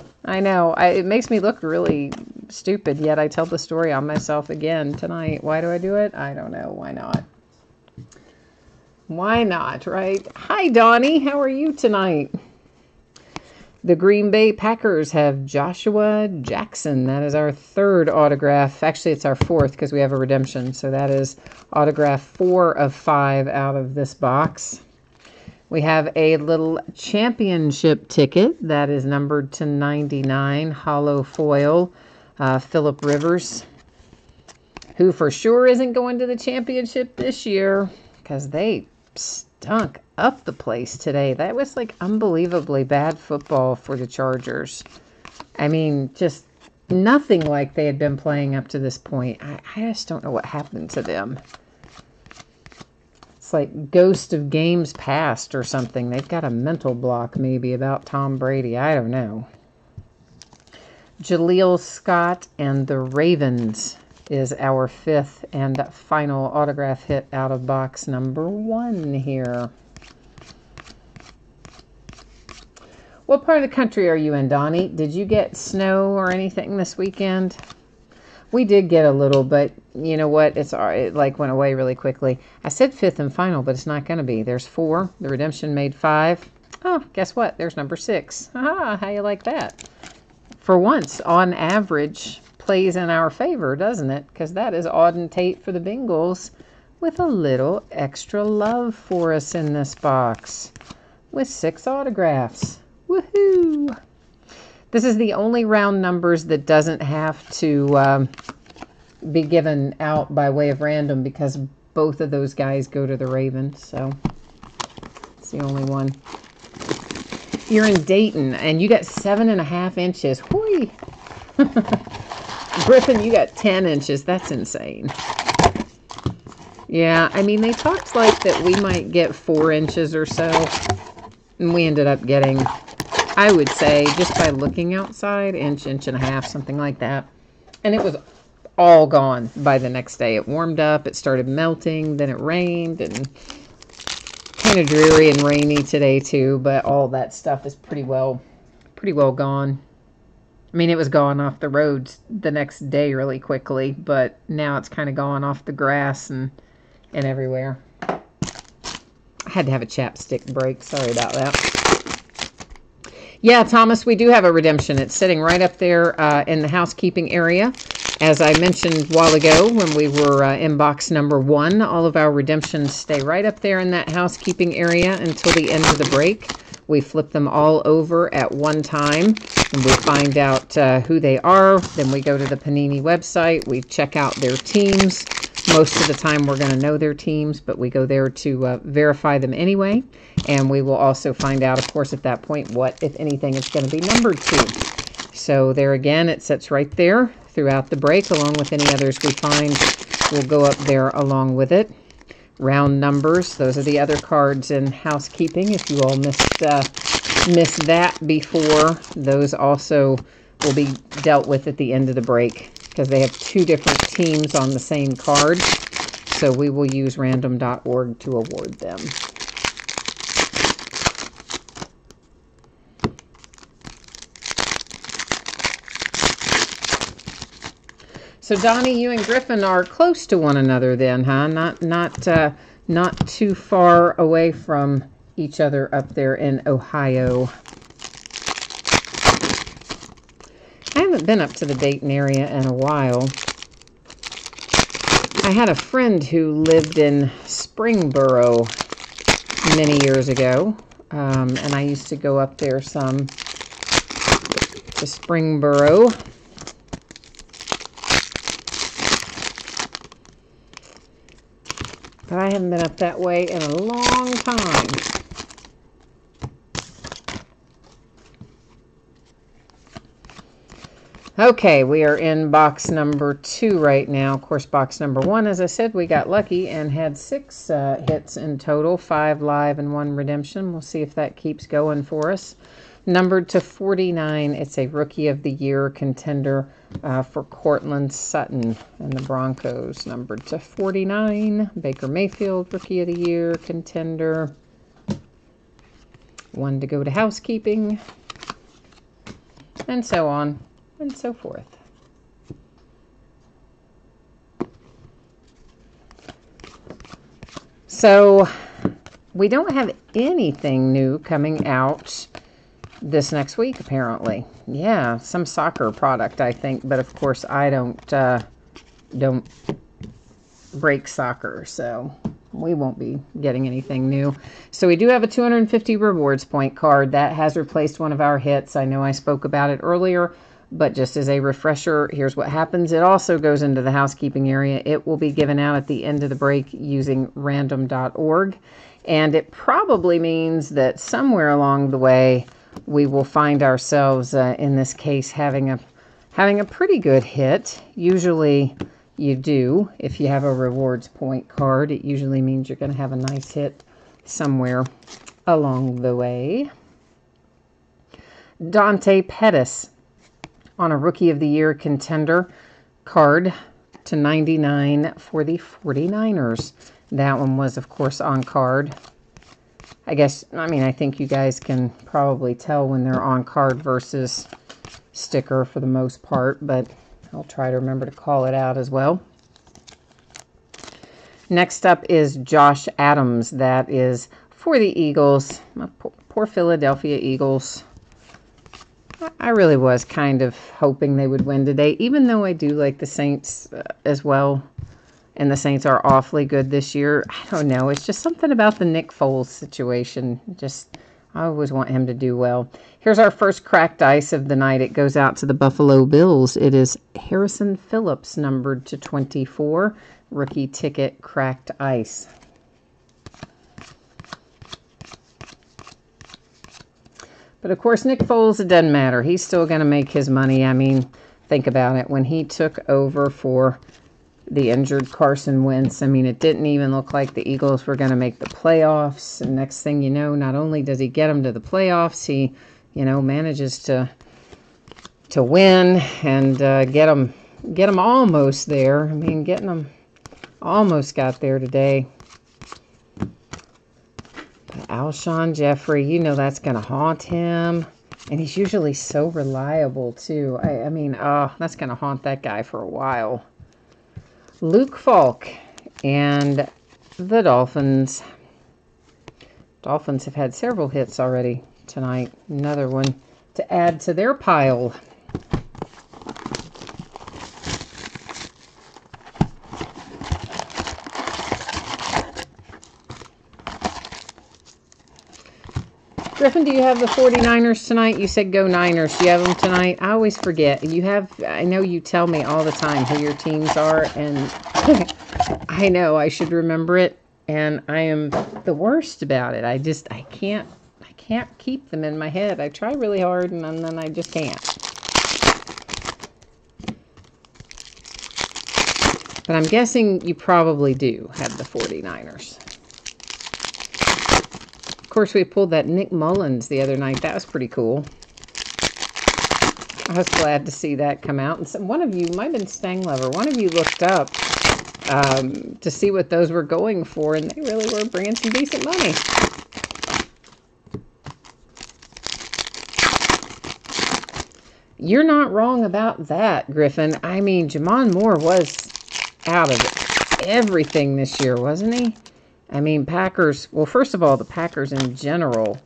It makes me look really stupid, yet I tell the story on myself again tonight. Why do I do it? I don't know. Why not? Why not, right? Hi, Donnie. How are you tonight? The Green Bay Packers have Joshua Jackson. That is our 3rd autograph. Actually, it's our 4th because we have a redemption. So that is autograph 4 of 5 out of this box. We have a little championship ticket that is numbered to 99, hollow foil, Phillip Rivers, who for sure isn't going to the championship this year because they stunk up the place today. That was like unbelievably bad football for the Chargers. I mean, just nothing like they had been playing up to this point. I just don't know what happened to them. It's like ghost of games past or something. They've got a mental block maybe about Tom Brady. I don't know. Jaleel Scott and the Ravens is our 5th and final autograph hit out of box number 1 here. What part of the country are you in, Donnie? Did you get snow or anything this weekend? We did get a little, but you know what? It like went away really quickly. I said 5th and final, but it's not going to be. There's 4. The redemption made 5. Oh, guess what? There's number 6. Aha, how you like that? For once, on average, plays in our favor, doesn't it? Because that is Auden Tate for the Bengals with a little extra love for us in this box with 6 autographs. Woohoo! This is the only round numbers that doesn't have to be given out by way of random because both of those guys go to the Ravens. So it's the only one. You're in Dayton and you got 7.5 inches. Whee! Griffin, you got 10 inches. That's insane. Yeah, I mean, they talked like that we might get 4 inches or so. And we ended up getting, I would say, just by looking outside, inch and a half, something like that. And it was all gone by the next day. It warmed up, it started melting, then it rained, and kind of dreary and rainy today too, but all that stuff is pretty well gone. I mean, it was gone off the roads the next day really quickly, but now it's kind of gone off the grass and everywhere. I had to have a chapstick break. Sorry about that. Yeah, Thomas, we do have a redemption. It's sitting right up there in the housekeeping area. As I mentioned a while ago when we were in box number 1, all of our redemptions stay right up there in that housekeeping area until the end of the break. We flip them all over at one time and we find out who they are. Then we go to the Panini website. We check out their teams. Most of the time we're going to know their teams, but we go there to verify them anyway. And we will also find out, of course, at that point, what, if anything, it's going to be numbered to. So there again, it sits right there throughout the break, along with any others we find will go up there along with it. Round numbers, those are the other cards in housekeeping. If you all missed that before, those also will be dealt with at the end of the break because they have two different teams on the same card. So we will use random.org to award them. So Donnie, you and Griffin are close to one another then, huh? Not too far away from each other up there in Ohio. I haven't been up to the Dayton area in a while. I had a friend who lived in Springboro many years ago, and I used to go up there some to Springboro. But I haven't been up that way in a long time. Okay, we are in box number 2 right now. Of course, box number 1, as I said, we got lucky and had 6 hits in total, 5 live and 1 redemption. We'll see if that keeps going for us. Numbered to 49, it's a Rookie of the Year contender for Courtland Sutton and the Broncos. Numbered to 49, Baker Mayfield, Rookie of the Year contender. 1 to go to housekeeping, and so on and so forth. So we don't have anything new coming out this next week, apparently. Yeah, some soccer product, I think, but of course I don't break soccer, so we won't be getting anything new. So we do have a 250 rewards point card that has replaced one of our hits. I know I spoke about it earlier, but just as a refresher, here's what happens. It also goes into the housekeeping area. It will be given out at the end of the break using random.org, and it probably means that somewhere along the way we will find ourselves, in this case, having a pretty good hit. Usually you do. If you have a rewards point card, it usually means you're going to have a nice hit somewhere along the way. Dante Pettis on a Rookie of the Year contender card to 99 for the 49ers. That one was, of course, on card. I think you guys can probably tell when they're on card versus sticker for the most part, but I'll try to remember to call it out as well. Next up is Josh Adams. That is for the Eagles. Poor Philadelphia Eagles. I really was kind of hoping they would win today, even though I do like the Saints as well. And the Saints are awfully good this year. I don't know. It's just something about the Nick Foles situation. I always want him to do well. Here's our first cracked ice of the night. It goes out to the Buffalo Bills. It is Harrison Phillips, numbered to 24. Rookie ticket cracked ice. But, of course, Nick Foles, it doesn't matter. He's still going to make his money. I mean, think about it. When he took over for the injured Carson Wentz, I mean, it didn't even look like the Eagles were going to make the playoffs. And next thing you know, not only does he get them to the playoffs, he, manages to win and get them almost there. I mean, getting them almost got there today. But Alshon Jeffrey, that's going to haunt him. And he's usually so reliable, too. That's going to haunt that guy for a while. Luke Falk and the Dolphins. Dolphins have had several hits already tonight. Another one to add to their pile. Griffin, do you have the 49ers tonight? You said go Niners. Do you have them tonight? I always forget. I know you tell me all the time who your teams are, and I know I should remember it, and I am the worst about it. I can't keep them in my head. I try really hard, and then I just can't. But I'm guessing you probably do have the 49ers. Of course, we pulled that Nick Mullins the other night. That was pretty cool. I was glad to see that come out. And one of you, might have been Stang Lover, one of you looked up to see what those were going for, and they really were bringing some decent money. You're not wrong about that, Griffin. I mean, Jamon Moore was out of everything this year, wasn't he? I mean, Packers, well, first of all, the Packers in general,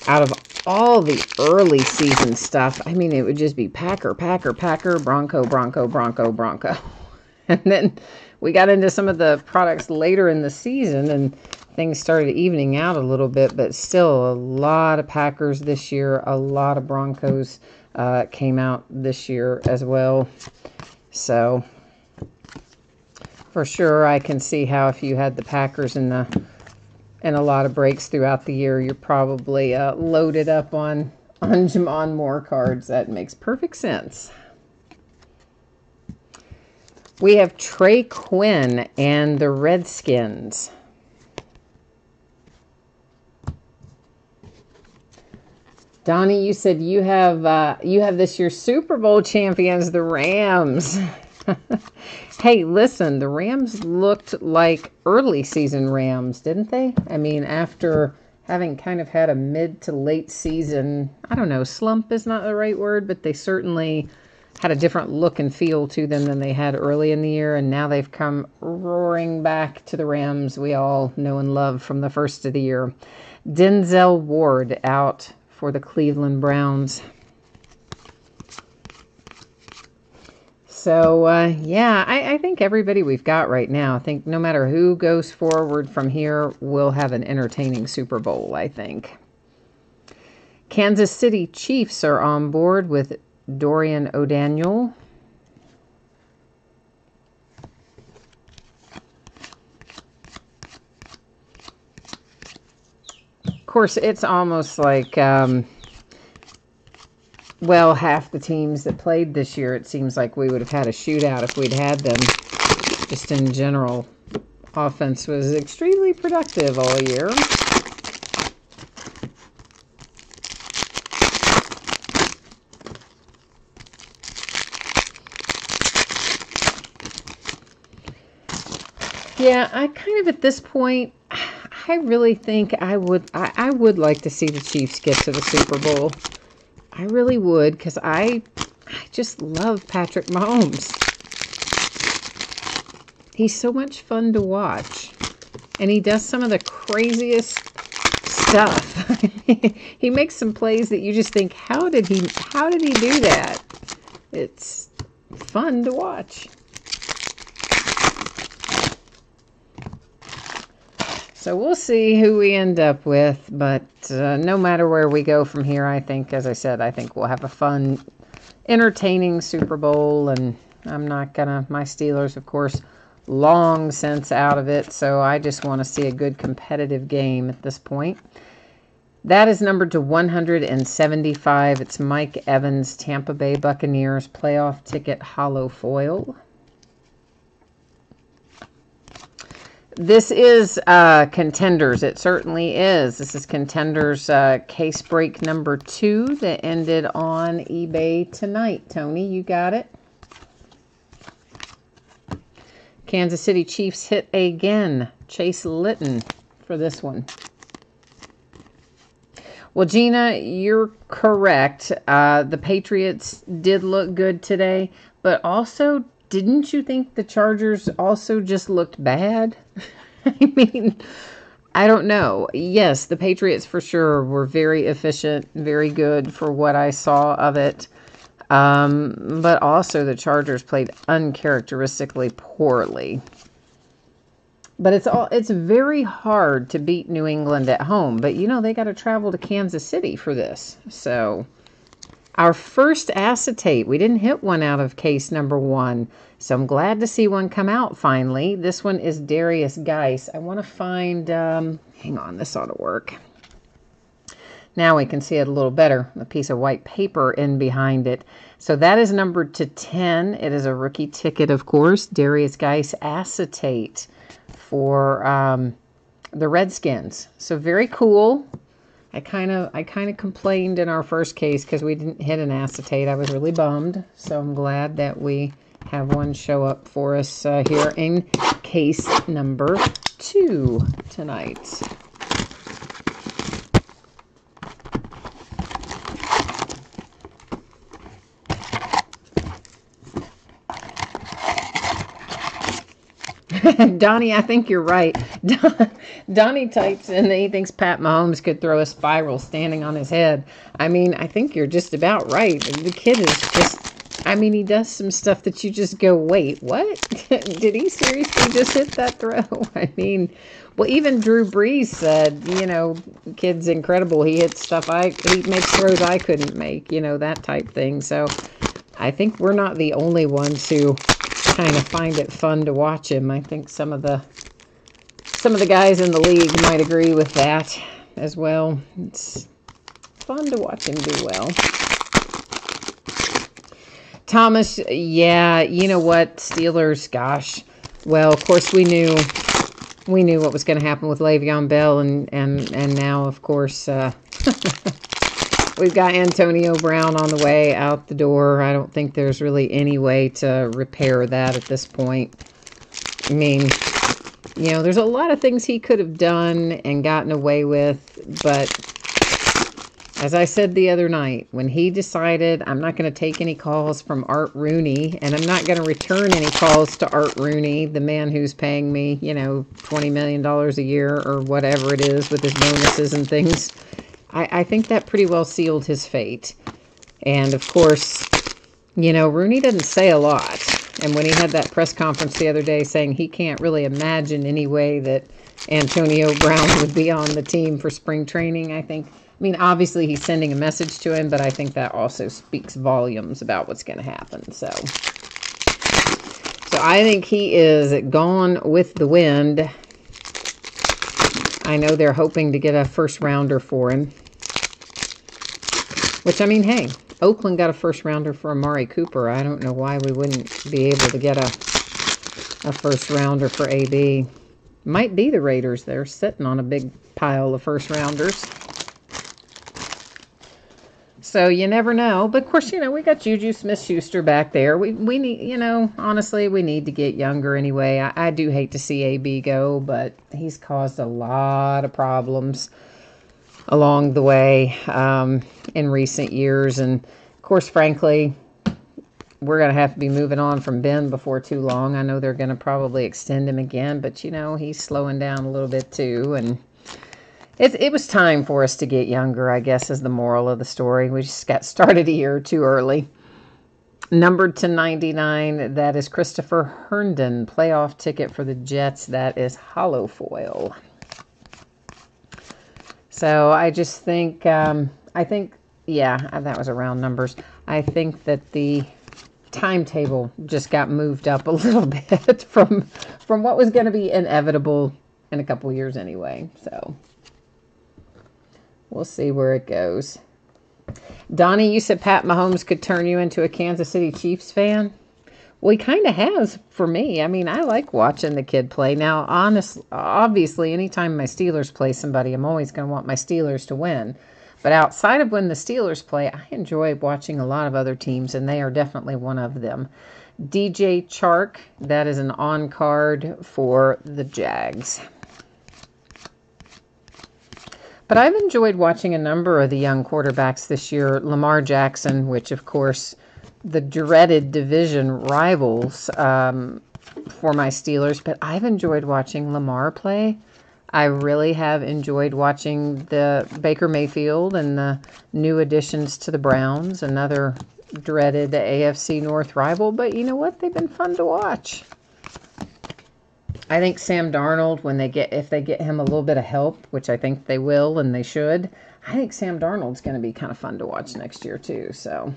out of all the early season stuff, I mean, it would just be Packer, Bronco, Bronco. And then we got into some of the products later in the season, and things started evening out a little bit, but still a lot of Packers this year, a lot of Broncos came out this year as well. So for sure, I can see how if you had the Packers in a lot of breaks throughout the year, you're probably loaded up on Jamon Moore cards. That makes perfect sense. We have Trey Quinn and the Redskins. Donnie, you said you have this year's Super Bowl champions, the Rams. Hey, listen, the Rams looked like early season Rams, didn't they? I mean, after having kind of had a mid to late season, I don't know, slump is not the right word, but they certainly had a different look and feel to them than they had early in the year, and now they've come roaring back to the Rams we all know and love from the first of the year. Denzel Ward out for the Cleveland Browns. So, yeah, I think everybody we've got right now, I think no matter who goes forward from here, we'll have an entertaining Super Bowl, I think. Kansas City Chiefs are on board with Dorian O'Daniel. Of course, it's almost like, well, half the teams that played this year, it seems like we would have had a shootout if we'd had them. Just in general, offense was extremely productive all year. Yeah, I kind of at this point, I really think I would like to see the Chiefs get to the Super Bowl. I really would, because I just love Patrick Mahomes. He's so much fun to watch, and he does some of the craziest stuff. He makes some plays that you just think, how did he do that? It's fun to watch. So we'll see who we end up with, but no matter where we go from here, I think, as I said, I think we'll have a fun, entertaining Super Bowl, and I'm not gonna, my Steelers, of course, long since out of it, so I just want to see a good competitive game at this point. That is numbered to 175. It's Mike Evans, Tampa Bay Buccaneers playoff ticket hollow foil. This is Contenders. It certainly is. This is Contenders case break number 2 that ended on eBay tonight. Tony, you got it? Kansas City Chiefs hit again. Chase Litton for this one. Well, Gina, you're correct. The Patriots did look good today, but also, didn't you think the Chargers also just looked bad? I mean, I don't know. Yes, the Patriots for sure were very efficient, very good for what I saw of it. But also the Chargers played uncharacteristically poorly. But it's very hard to beat New England at home. But, you know, they got to travel to Kansas City for this. So our first acetate, we didn't hit one out of case number 1. So I'm glad to see one come out finally. This one is Darius Geis. I want to find, hang on, this ought to work. Now we can see it a little better, a piece of white paper in behind it. So that is numbered to 10. It is a rookie ticket, of course. Darius Geis acetate for the Redskins. So very cool. I kind of complained in our first case because we didn't hit an acetate. I was really bummed. So I'm glad that we have one show up for us here in case number 2 tonight. Donnie, I think you're right. Donnie types in that he thinks Pat Mahomes could throw a spiral standing on his head. I mean, I think you're just about right. The kid is just, I mean, he does some stuff that you just go, wait, what? Did he seriously just hit that throw? I mean, well, even Drew Brees said, you know, kid's incredible. He hits stuff, he makes throws I couldn't make, you know, that type thing. So I think we're not the only ones who kind of find it fun to watch him. I think some of the guys in the league might agree with that as well. It's fun to watch him do well. Thomas, yeah, you know what, Steelers, gosh. Well, of course we knew what was going to happen with Le'Veon Bell, and now, of course, we've got Antonio Brown on the way out the door. I don't think there's really any way to repair that at this point. I mean, you know, there's a lot of things he could have done and gotten away with, but as I said the other night, when he decided I'm not going to take any calls from Art Rooney, and I'm not going to return any calls to Art Rooney, the man who's paying me, you know, $20 million a year or whatever it is with his bonuses and things, I think that pretty well sealed his fate. And, of course, you know, Rooney doesn't say a lot. And when he had that press conference the other day saying he can't really imagine any way that Antonio Brown would be on the team for spring training, I mean, obviously he's sending a message to him, but I think that also speaks volumes about what's going to happen. So I think he is gone with the wind. I know they're hoping to get a first rounder for him. Which, I mean, hey, Oakland got a first rounder for Amari Cooper. I don't know why we wouldn't be able to get a first rounder for AB. Might be the Raiders. They're sitting on a big pile of first rounders. So you never know. But, of course, you know, we got Juju Smith-Schuster back there. We need, you know, honestly, we need to get younger anyway. I do hate to see AB go, but he's caused a lot of problems along the way in recent years. And, of course, frankly, we're going to have to be moving on from Ben before too long. I know they're going to probably extend him again, but, you know, he's slowing down a little bit too. And it was time for us to get younger, I guess, is the moral of the story. We just got started a year too early. Numbered to 99, that is Christopher Herndon, playoff ticket for the Jets. That is hollow foil. So I just think, yeah, that was around numbers. I think that the timetable just got moved up a little bit from what was going to be inevitable in a couple years anyway. So we'll see where it goes. Donnie, you said Pat Mahomes could turn you into a Kansas City Chiefs fan. Well, he kind of has for me. I mean, I like watching the kid play. Now, obviously, anytime my Steelers play somebody, I'm always going to want my Steelers to win. But outside of when the Steelers play, I enjoy watching a lot of other teams, and they are definitely one of them. DJ Chark, that is an on-card for the Jags. But I've enjoyed watching a number of the young quarterbacks this year. Lamar Jackson, which, of course, the dreaded division rivals for my Steelers. But I've enjoyed watching Lamar play. I really have enjoyed watching the Baker Mayfield and the new additions to the Browns, another dreaded AFC North rival. But you know what? They've been fun to watch. I think Sam Darnold, if they get him a little bit of help, which I think they will and they should, I think Sam Darnold's going to be kind of fun to watch next year too. So,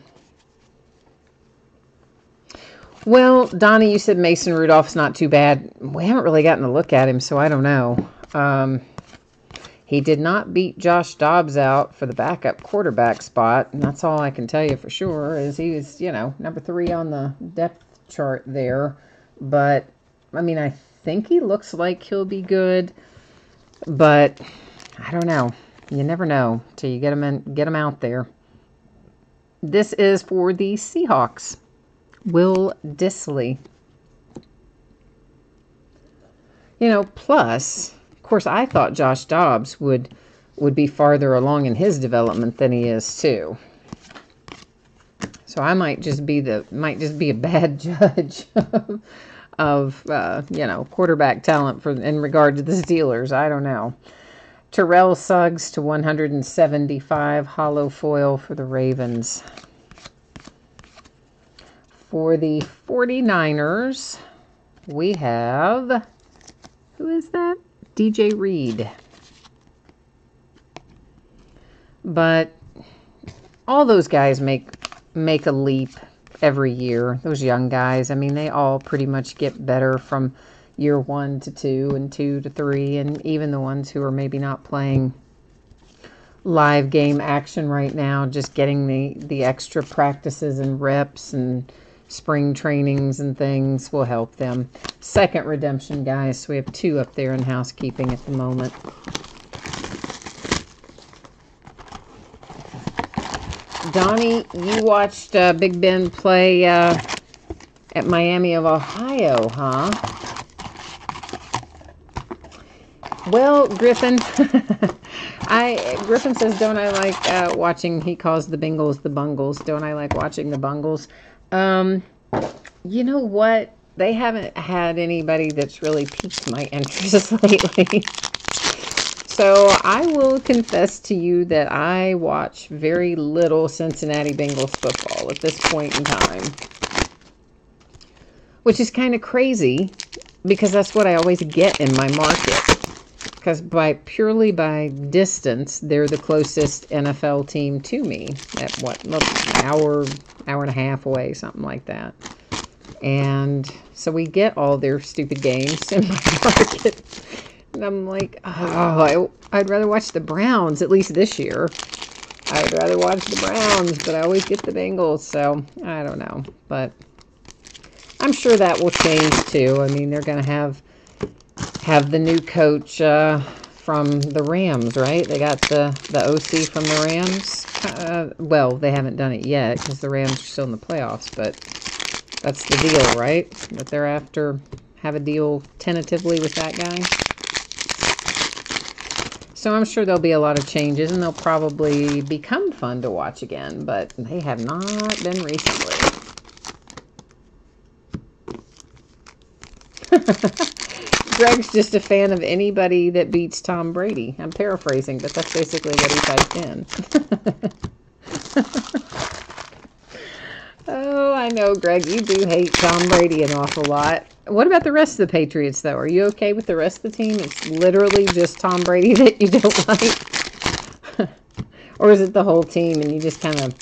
well, Donnie, you said Mason Rudolph's not too bad. We haven't really gotten a look at him, so I don't know. He did not beat Josh Dobbs out for the backup quarterback spot, and that's all I can tell you for sure, is he was, number 3 on the depth chart there. But, I mean, I think he looks like he'll be good, but I don't know. You never know till you get him out there. This is for the Seahawks. Will Dissly. Plus, of course, I thought Josh Dobbs would be farther along in his development than he is too. So I might just be a bad judge of quarterback talent in regard to the Steelers. I don't know. Terrell Suggs to 175 hollow foil for the Ravens. For the 49ers, we have, who is that? DJ Reed. But all those guys make a leap every year. Those young guys, I mean, they all pretty much get better from year 1 to 2 and 2 to 3, and even the ones who are maybe not playing live game action right now, just getting the extra practices and reps and spring trainings and things will help them. Second redemption, guys. So we have 2 up there in housekeeping at the moment. Donnie, you watched Big Ben play at Miami of Ohio, huh? Well, Griffin, Griffin says, don't I like watching, he calls the Bengals the Bungles. Don't I like watching the Bungles? You know what? They haven't had anybody that's really piqued my interest lately. So I will confess to you that I watch very little Cincinnati Bengals football at this point in time. Which is kind of crazy, because that's what I always get in my market. Because purely by distance, they're the closest NFL team to me. At an hour and a half away, something like that. And so we get all their stupid games in my market. And I'm like, I'd rather watch the Browns, at least this year. I'd rather watch the Browns, but I always get the Bengals, so I don't know. But I'm sure that will change too. I mean, they're going to have the new coach from the Rams, right? They got the OC from the Rams. Well, they haven't done it yet because the Rams are still in the playoffs, but that's the deal, right? That they're after, have a deal tentatively with that guy. So I'm sure there'll be a lot of changes, and they'll probably become fun to watch again, but they have not been recently. Greg's just a fan of anybody that beats Tom Brady. I'm paraphrasing, but that's basically what he typed in. Oh, I know, Greg, you do hate Tom Brady an awful lot. What about the rest of the Patriots, though? Are you okay with the rest of the team? It's literally just Tom Brady that you don't like? Or is it the whole team and you just kind of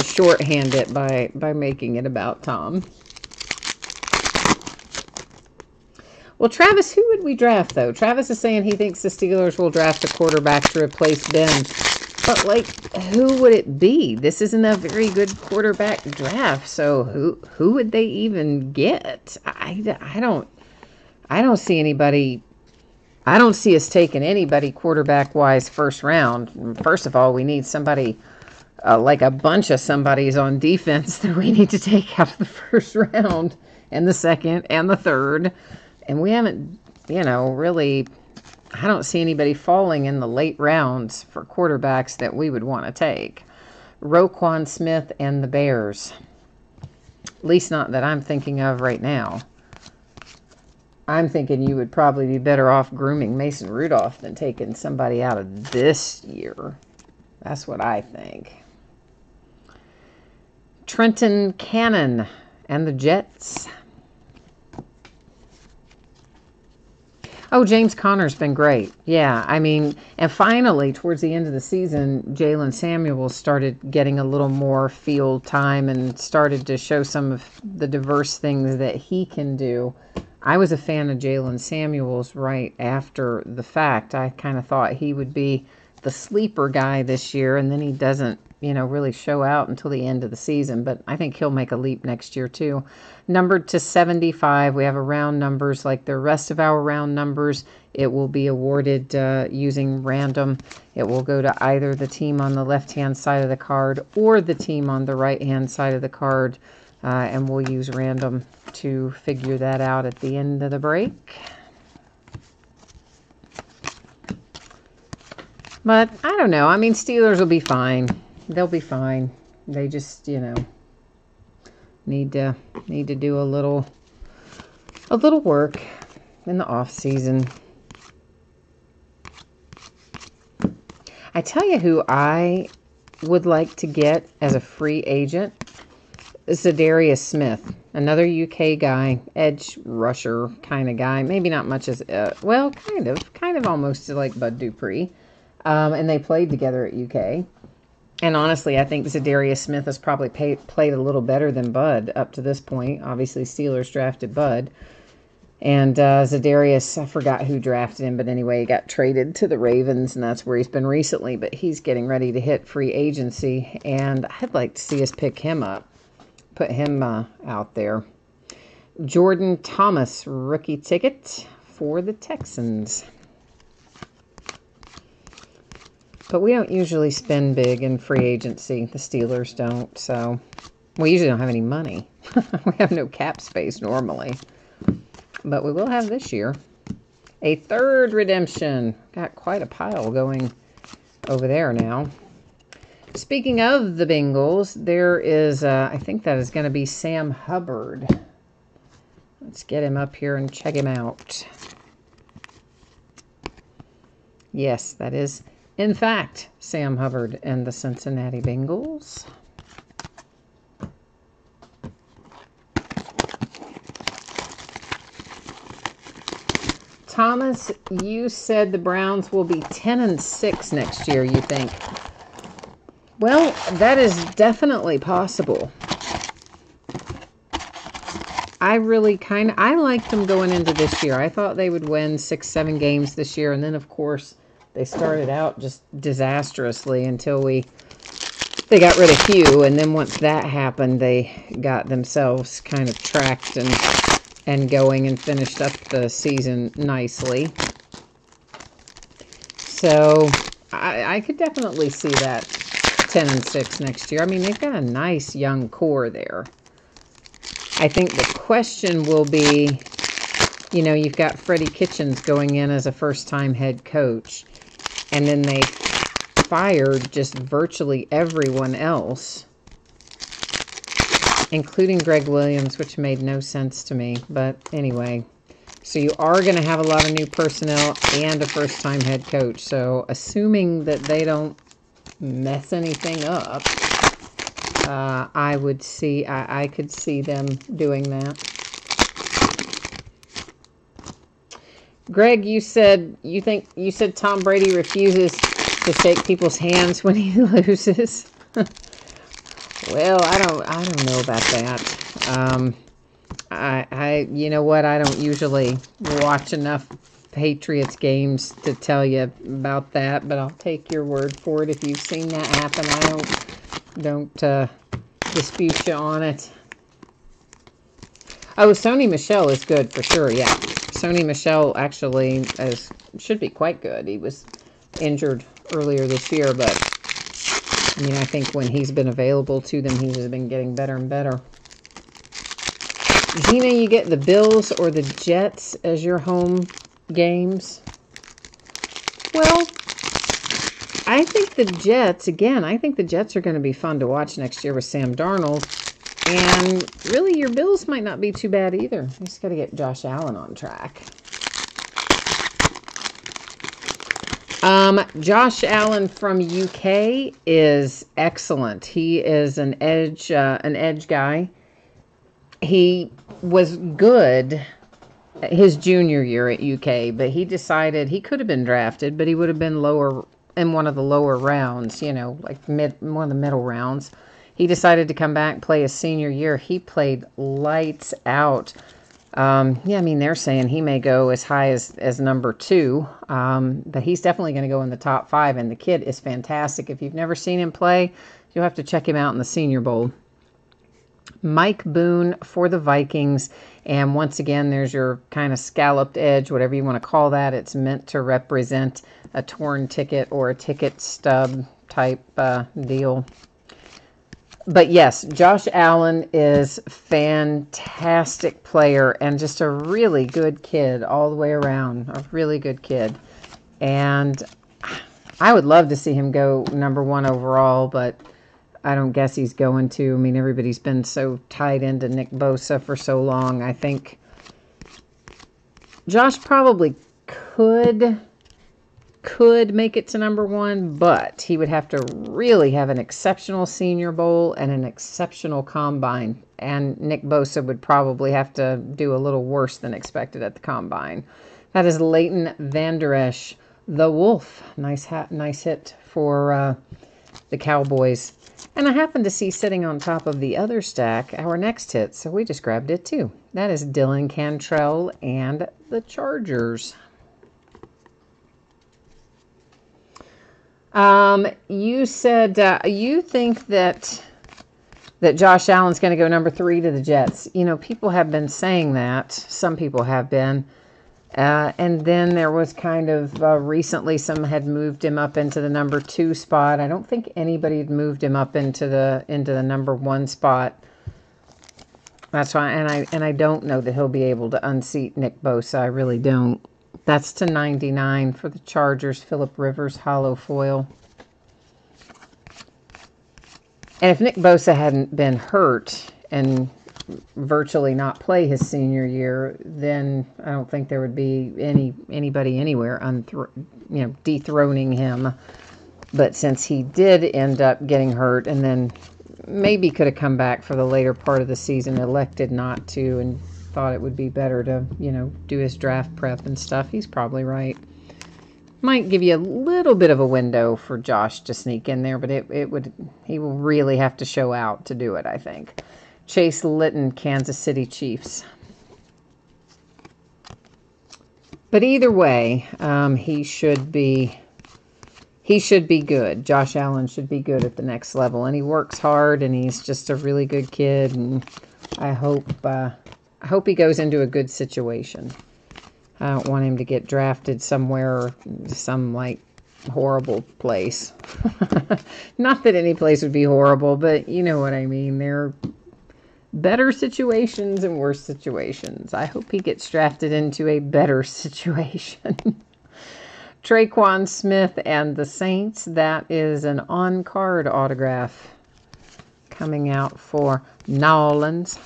shorthand it by making it about Tom? Well, Travis, who would we draft, though? Travis is saying he thinks the Steelers will draft a quarterback to replace Ben. But, who would it be? This isn't a very good quarterback draft, so who would they even get? I don't see anybody. I don't see us taking anybody quarterback-wise first round. First of all, we need somebody, like a bunch of somebodies on defense that we need to take out of the first round, and the second, and the third. And we haven't, really, I don't see anybody falling in the late rounds for quarterbacks that we would want to take. Roquan Smith and the Bears. At least not that I'm thinking of right now. I'm thinking you would probably be better off grooming Mason Rudolph than taking somebody out of this year. That's what I think. Trenton Cannon and the Jets. Oh, James Conner's been great. Yeah, I mean, and finally, towards the end of the season, Jalen Samuels started getting a little more field time and started to show some of the diverse things that he can do. I was a fan of Jalen Samuels right after the fact. I kind of thought he would be the sleeper guy this year, and then he doesn't, really show out until the end of the season. But I think he'll make a leap next year too. Numbered to 75. We have a round numbers like the rest of our round numbers. It will be awarded using random. It will go to either the team on the left-hand side of the card or the team on the right-hand side of the card. And we'll use random to figure that out at the end of the break. But I don't know. I mean, Steelers will be fine. They'll be fine. They just, need to do a little work in the off season. I tell you who I would like to get as a free agent. Za'Darius Smith, another UK guy, edge rusher kind of guy. Maybe not much as, kind of almost like Bud Dupree. And they played together at UK. And honestly, I think Za'Darius Smith has probably played a little better than Bud up to this point. Obviously, Steelers drafted Bud. And Za'Darius, I forgot who drafted him, but anyway, he got traded to the Ravens, and that's where he's been recently. But he's getting ready to hit free agency, and I'd like to see us pick him up. Put him out there. Jordan Thomas, rookie ticket for the Texans. But we don't usually spend big in free agency. The Steelers don't, so we usually don't have any money. We have no cap space normally. But we will have this year. A third redemption. Got quite a pile going over there now. Speaking of the Bengals, there is, I think that is going to be Sam Hubbard. Let's get him up here and check him out. Yes, that is, in fact, Sam Hubbard and the Cincinnati Bengals. Thomas, you said the Browns will be 10-6 next year, you think? Well, that is definitely possible. I liked them going into this year. I thought they would win 6-7 games this year. And then, of course, they started out just disastrously until they got rid of Hugh. And then once that happened, they got themselves kind of tracked and going and finished up the season nicely. So I could definitely see that 10-6 next year. I mean, they've got a nice young core there. I think the question will be, you've got Freddie Kitchens going in as a first-time head coach, and then they fired just virtually everyone else, including Greg Williams, which made no sense to me. But anyway, so you are going to have a lot of new personnel and a first-time head coach. So assuming that they don't mess anything up, I could see them doing that. Greg, you said Tom Brady refuses to shake people's hands when he loses. Well, I don't know about that. You know what? I don't usually watch enough Patriots games to tell you about that, but I'll take your word for it if you've seen that happen. I don't dispute you on it. Oh, Sony Michel is good for sure. Yeah, Sony Michel actually should be quite good. He was injured earlier this year, but I think when he's been available to them, he's been getting better and better. Gina, you get the Bills or the Jets as your home games? Well, I think the Jets are going to be fun to watch next year with Sam Darnold. And really, your Bills might not be too bad either. You just got to get Josh Allen on track. Josh Allen from UK is excellent. He is an edge guy. He was good his junior year at UK, but he decided he could have been drafted, but he would have been lower in one of the lower rounds, like one of the middle rounds. He decided to come back, play his senior year. He played lights out. Yeah, I mean, they're saying he may go as high as number 2, but he's definitely going to go in the top 5, and the kid is fantastic. If you've never seen him play, you'll have to check him out in the Senior Bowl. Mike Boone for the Vikings, and once again, there's your kind of scalloped edge, whatever you want to call that. It's meant to represent a torn ticket or a ticket stub type deal. But yes, Josh Allen is a fantastic player and just a really good kid all the way around. A really good kid. And I would love to see him go number 1 overall, but I don't guess he's going to. I mean, everybody's been so tied into Nick Bosa for so long. I think Josh probably could make it to number 1, but he would have to really have an exceptional Senior Bowl and an exceptional combine. And Nick Bosa would probably have to do a little worse than expected at the combine. That is Leighton Vander Esch, the Wolf. Nice hit for the Cowboys. And I happened to see sitting on top of the other stack our next hit, so we just grabbed it too. That is Dylan Cantrell and the Chargers. You said you think that Josh Allen's going to go number 3 to the Jets. You know, people have been saying that. Some people have been. And then there was kind of recently some had moved him up into the number 2 spot. I don't think anybody had moved him up into the number 1 spot. That's why, and I don't know that he'll be able to unseat Nick Bosa. I really don't. That's to 99 for the Chargers. Phillip Rivers hollow foil. And if Nick Bosa hadn't been hurt and virtually not play his senior year, then I don't think there would be anybody anywhere dethroning him. But since he did end up getting hurt and then maybe could have come back for the later part of the season, elected not to, and thought it would be better to, do his draft prep and stuff. He's probably right. Might give you a little bit of a window for Josh to sneak in there, but he will really have to show out to do it, I think. Chase Litton, Kansas City Chiefs. But either way, he should be good. Josh Allen should be good at the next level, and he works hard, and he's just a really good kid, and I hope he goes into a good situation. I don't want him to get drafted somewhere, some horrible place. Not that any place would be horrible, but you know what I mean. There are better situations and worse situations. I hope he gets drafted into a better situation. Traquan Smith and the Saints. That is an on-card autograph coming out for Nolans.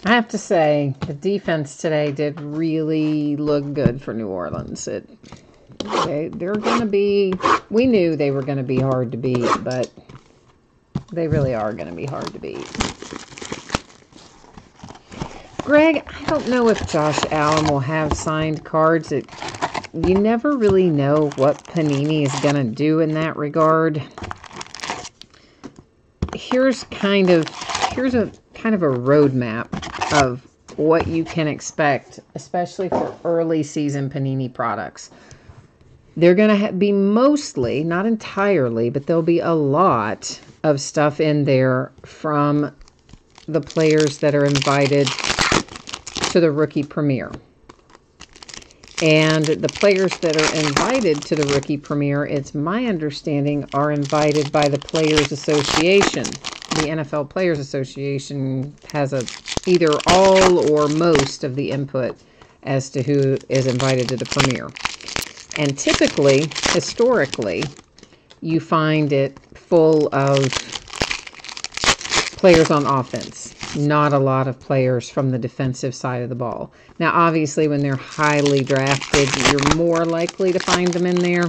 I have to say, the defense today did really look good for New Orleans. They're going to be, we knew they were going to be hard to beat, but they really are going to be hard to beat. Greg, I don't know if Josh Allen will have signed cards. You never really know what Panini is going to do in that regard. Here's a kind of a roadmap of what you can expect, especially for early season Panini products. They're going to be mostly, not entirely, but there'll be a lot of stuff in there from the players that are invited to the Rookie Premiere. And the players that are invited to the Rookie Premiere, it's my understanding, are invited by the Players Association. The NFL Players Association has either all or most of the input as to who is invited to the premiere. And typically, historically, you find it full of players on offense. Not a lot of players from the defensive side of the ball. Now, obviously, when they're highly drafted, you're more likely to find them in there.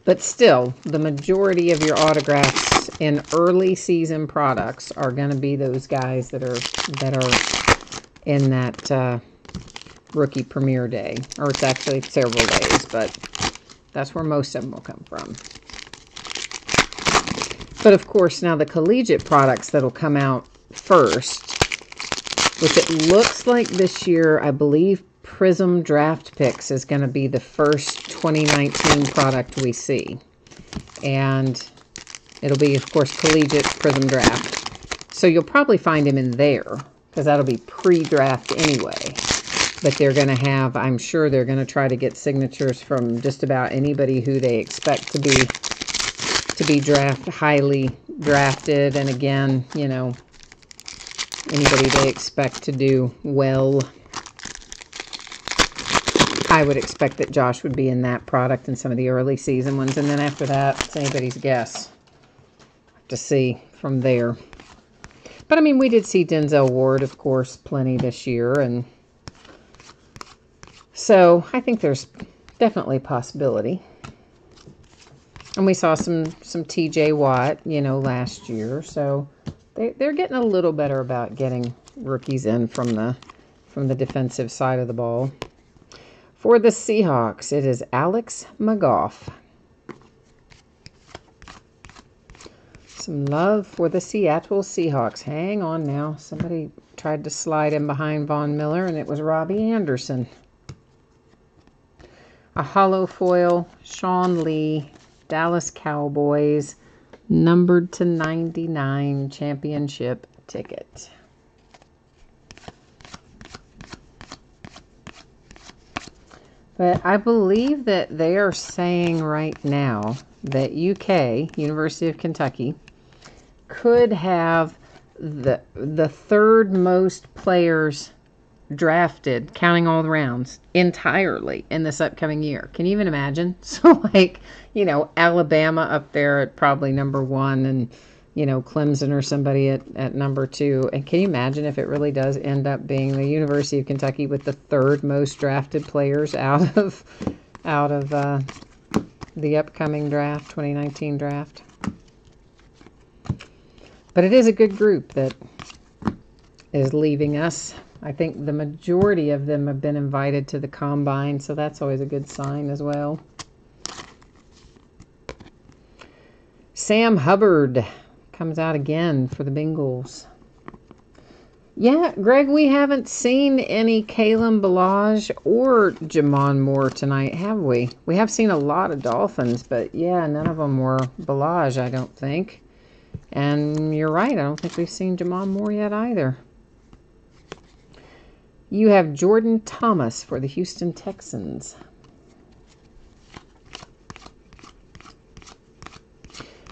But still, the majority of your autographs in early season products are going to be those guys that are in that Rookie Premiere Day. Or it's actually several days, but that's where most of them will come from. But of course, now the collegiate products that'll come out first, which it looks like this year, I believe Prism Draft Picks is going to be the first 2019 product we see. And it'll be, of course, collegiate Prism Draft. So you'll probably find him in there, because that'll be pre-draft anyway. But they're going to have, I'm sure they're going to try to get signatures from just about anybody who they expect to be highly drafted. And again, you know, anybody they expect to do well. I would expect that Josh would be in that product and some of the early season ones. And then after that, it's anybody's guess to see from there. But I mean, we did see Denzel Ward, of course, plenty this year. And so I think there's definitely a possibility. And we saw some TJ Watt, you know, last year. So they're getting a little better about getting rookies in from the defensive side of the ball. For the Seahawks, it is Alex McGough. Some love for the Seattle Seahawks. Hang on now. Somebody tried to slide in behind Von Miller, and it was Robbie Anderson. A hollow foil, Sean Lee, Dallas Cowboys, numbered to 99 championship ticket. But I believe that they are saying right now that UK, University of Kentucky, could have the third most players drafted, counting all the rounds, entirely in this upcoming year. Can you even imagine? So, like, you know, Alabama up there at probably number 1, and, you know, Clemson or somebody at number 2. And can you imagine if it really does end up being the University of Kentucky with the third most drafted players out of the upcoming draft, 2019 draft? But it is a good group that is leaving us. I think the majority of them have been invited to the combine, so that's always a good sign as well. Sam Hubbard comes out again for the Bengals. Yeah, Greg, we haven't seen any Kalen Ballage or Jamon Moore tonight, have we? We have seen a lot of Dolphins, but yeah, none of them were Ballage, I don't think. And you're right, I don't think we've seen Jamon Moore yet either. You have Jordan Thomas for the Houston Texans.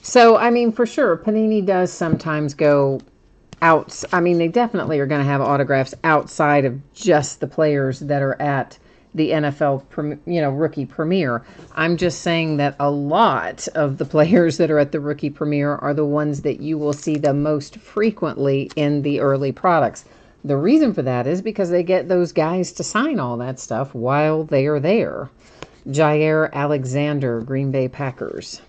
So, I mean, for sure, Panini does sometimes go out. I mean, they definitely are going to have autographs outside of just the players that are at the NFL, you know, rookie premiere. I'm just saying that a lot of the players that are at the rookie premiere are the ones that you will see the most frequently in the early products. The reason for that is because they get those guys to sign all that stuff while they are there. Jair Alexander, Green Bay Packers.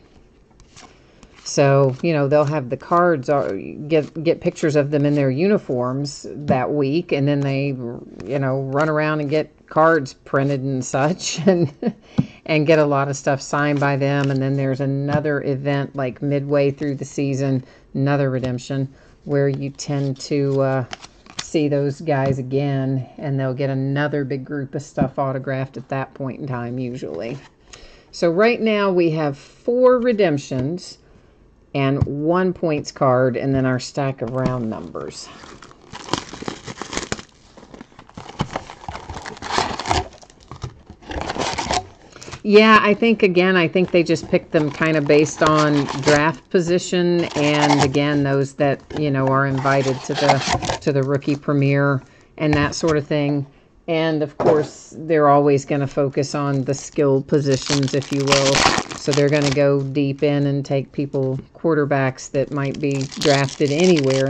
So, you know, they'll have the cards, get pictures of them in their uniforms that week, and then they, you know, run around and get cards printed and such, and get a lot of stuff signed by them. And then there's another event like midway through the season, another redemption, where you tend to see those guys again, and they'll get another big group of stuff autographed at that point in time usually. So right now we have 4 redemptions and 1 points card, and then our stack of round numbers. Yeah, I think they just picked them kind of based on draft position, and again, those that, you know, are invited to the rookie premiere and that sort of thing. And of course, they're always going to focus on the skilled positions, if you will. So they're going to go deep in and take quarterbacks that might be drafted anywhere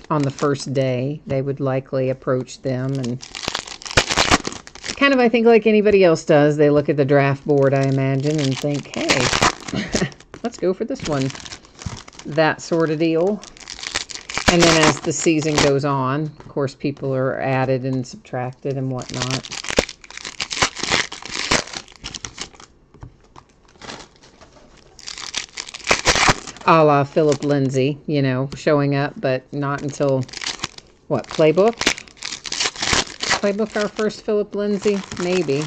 on the first day. They would likely approach them, and kind of, I think, like anybody else does, they look at the draft board, I imagine, and think, hey, let's go for this one. That sort of deal. And then as the season goes on, of course, people are added and subtracted and whatnot. a la Philip Lindsay, you know, showing up, but not until, what, Playbook? Playbook our first Philip Lindsay? Maybe.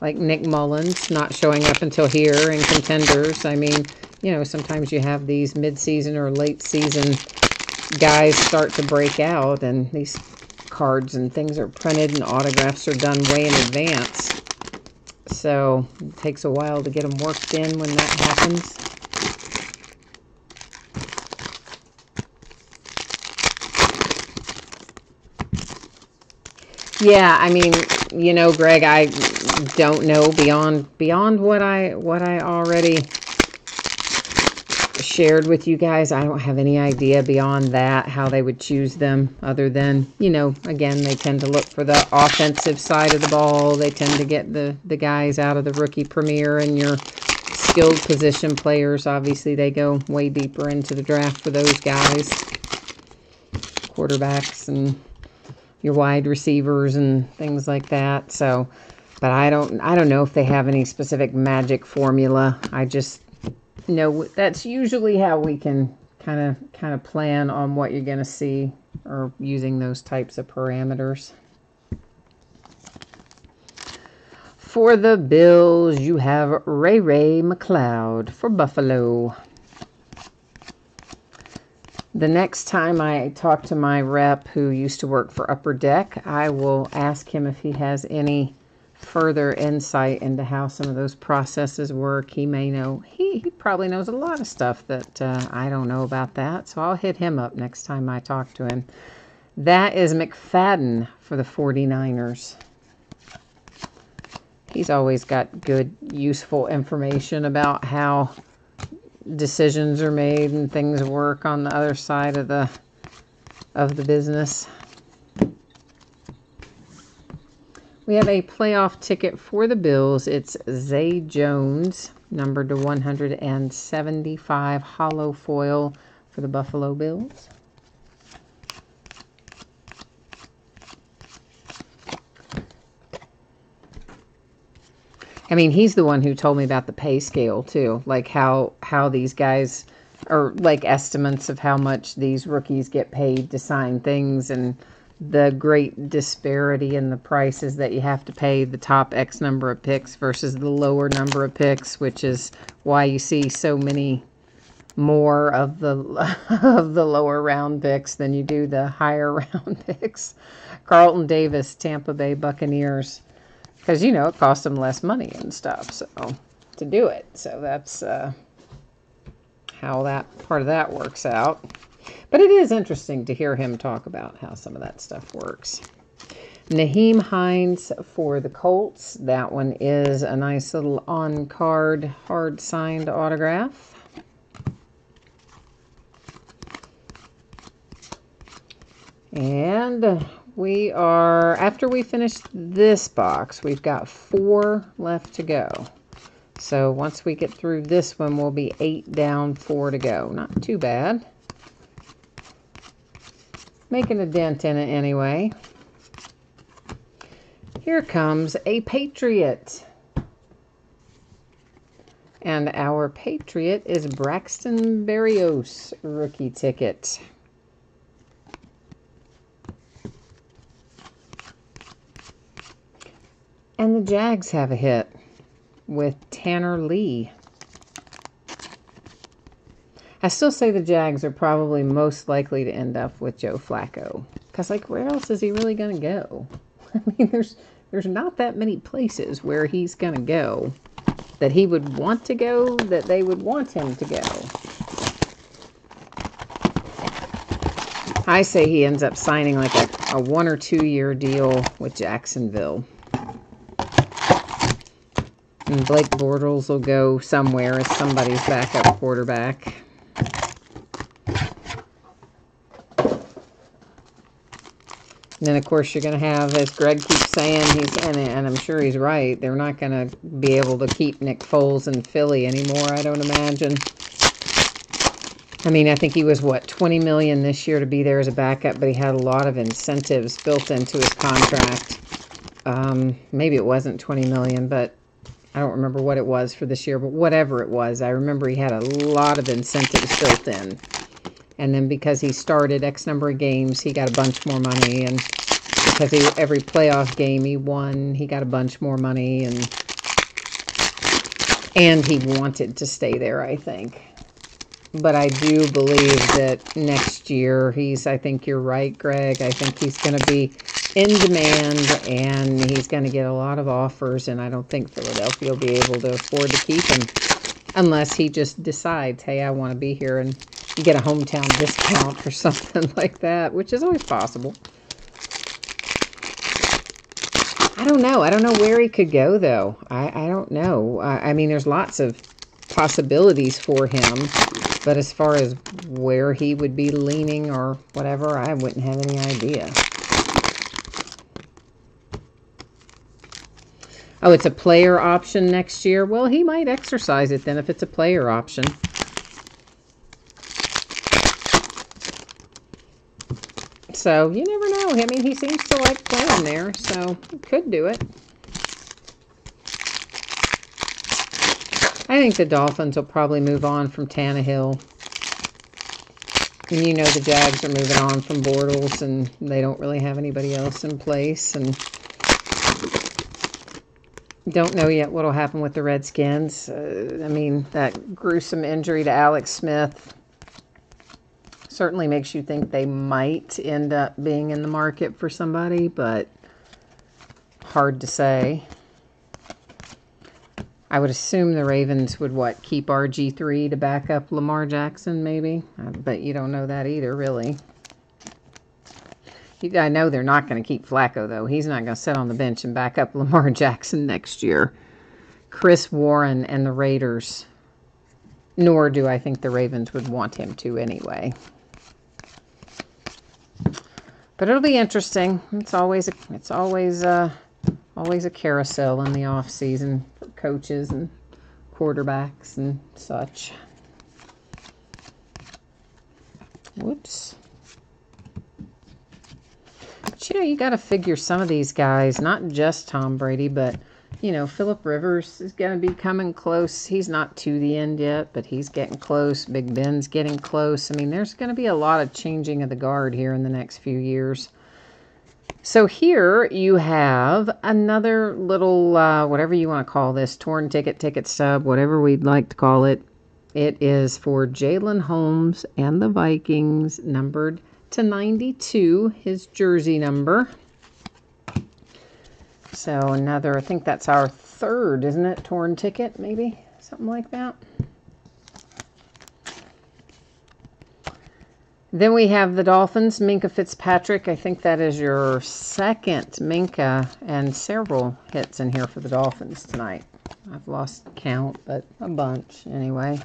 Like Nick Mullins not showing up until here in Contenders. I mean, you know, sometimes you have these mid-season or late season guys start to break out, and these cards and things are printed and autographs are done way in advance. So it takes a while to get them worked in when that happens. Yeah, I mean, you know, Greg, I don't know beyond what I already shared with you guys. I don't have any idea beyond that how they would choose them, other than, you know, again, they tend to look for the offensive side of the ball. They tend to get the guys out of the rookie premier, and your skilled position players, obviously they go way deeper into the draft for those guys. Quarterbacks and your wide receivers and things like that. So, but I don't know if they have any specific magic formula. I just know that's usually how we can kind of plan on what you're going to see, or using those types of parameters. For the Bills, you have Ray McCloud for Buffalo. The next time I talk to my rep who used to work for Upper Deck, I will ask him if he has any further insight into how some of those processes work. He may know. He probably knows a lot of stuff that I don't know about that. So I'll hit him up next time I talk to him. That is McFadden for the 49ers. He's always got good, useful information about how decisions are made and things work on the other side of the business. We have a playoff ticket for the Bills. It's Zay Jones, numbered to 175, hollow foil for the Buffalo Bills. I mean, he's the one who told me about the pay scale, too. Like how these guys are, like, estimates of how much these rookies get paid to sign things, and the great disparity in the prices that you have to pay the top X number of picks versus the lower number of picks, which is why you see so many more of the lower round picks than you do the higher round picks. Carlton Davis, Tampa Bay Buccaneers. Because, you know, it costs them less money and stuff, so, to do it. So that's how that part of that works out. But it is interesting to hear him talk about how some of that stuff works. Nyheim Hines for the Colts. That one is a nice little on-card, hard-signed autograph. And we are, after we finish this box, we've got 4 left to go. So once we get through this one, we'll be 8 down, 4 to go. Not too bad. Making a dent in it anyway. Here comes a Patriot. And our Patriot is Braxton Berrios, rookie ticket. And the Jags have a hit with Tanner Lee. I still say the Jags are probably most likely to end up with Joe Flacco. Because, like, where else is he really going to go? I mean, there's not that many places where he's going to go that he would want to go, that they would want him to go. I say he ends up signing like a 1 or 2 year deal with Jacksonville. And Blake Bortles will go somewhere as somebody's backup quarterback. And then, of course, you're going to have, as Greg keeps saying, and I'm sure he's right, they're not going to be able to keep Nick Foles in Philly anymore, I don't imagine. I mean, I think he was, what, $20 million this year to be there as a backup, but he had a lot of incentives built into his contract. Maybe it wasn't $20 million, but I don't remember what it was for this year, but whatever it was, I remember he had a lot of incentives built in. And then because he started X number of games, he got a bunch more money. And because every playoff game he won, he got a bunch more money. And he wanted to stay there, I think. But I do believe that next year, I think you're right, Greg. I think he's going to be in demand, and he's going to get a lot of offers, and I don't think Philadelphia will be able to afford to keep him unless he just decides, hey, I want to be here, and you get a hometown discount or something like that, which is always possible. I don't know. I don't know where he could go, though. I don't know. I mean, there's lots of possibilities for him, but as far as where he would be leaning or whatever, I wouldn't have any idea. Oh, it's a player option next year? Well, he might exercise it then if it's a player option. So, you never know. I mean, he seems to like playing there, so he could do it. I think the Dolphins will probably move on from Tannehill. And you know the Jags are moving on from Bortles, and they don't really have anybody else in place. And don't know yet what will happen with the Redskins. I mean, that gruesome injury to Alex Smith certainly makes you think they might end up being in the market for somebody, but hard to say. I would assume the Ravens would, keep RG3 to back up Lamar Jackson, maybe? But you don't know that either, really. I know they're not going to keep Flacco, though. He's not going to sit on the bench and back up Lamar Jackson next year. Chris Warren and the Raiders, nor do I think the Ravens would want him to anyway. But it'll be interesting. It's always a carousel in the off season for coaches and quarterbacks and such. Whoops. But, you got to figure some of these guys, not just Tom Brady, but, Phillip Rivers is going to be coming close. He's not to the end yet, but he's getting close. Big Ben's getting close. I mean, there's going to be a lot of changing of the guard here in the next few years. So here you have another little, whatever you want to call this, torn ticket stub, whatever we'd like to call it. It is for Jalen Holmes and the Vikings, numbered to 92, his jersey number. So another, I think that's our third, isn't it? Torn ticket, maybe? Something like that. Then we have the Dolphins, Minkah Fitzpatrick. I think that is your second Minkah, and several hits in here for the Dolphins tonight. I've lost count, but a bunch anyway.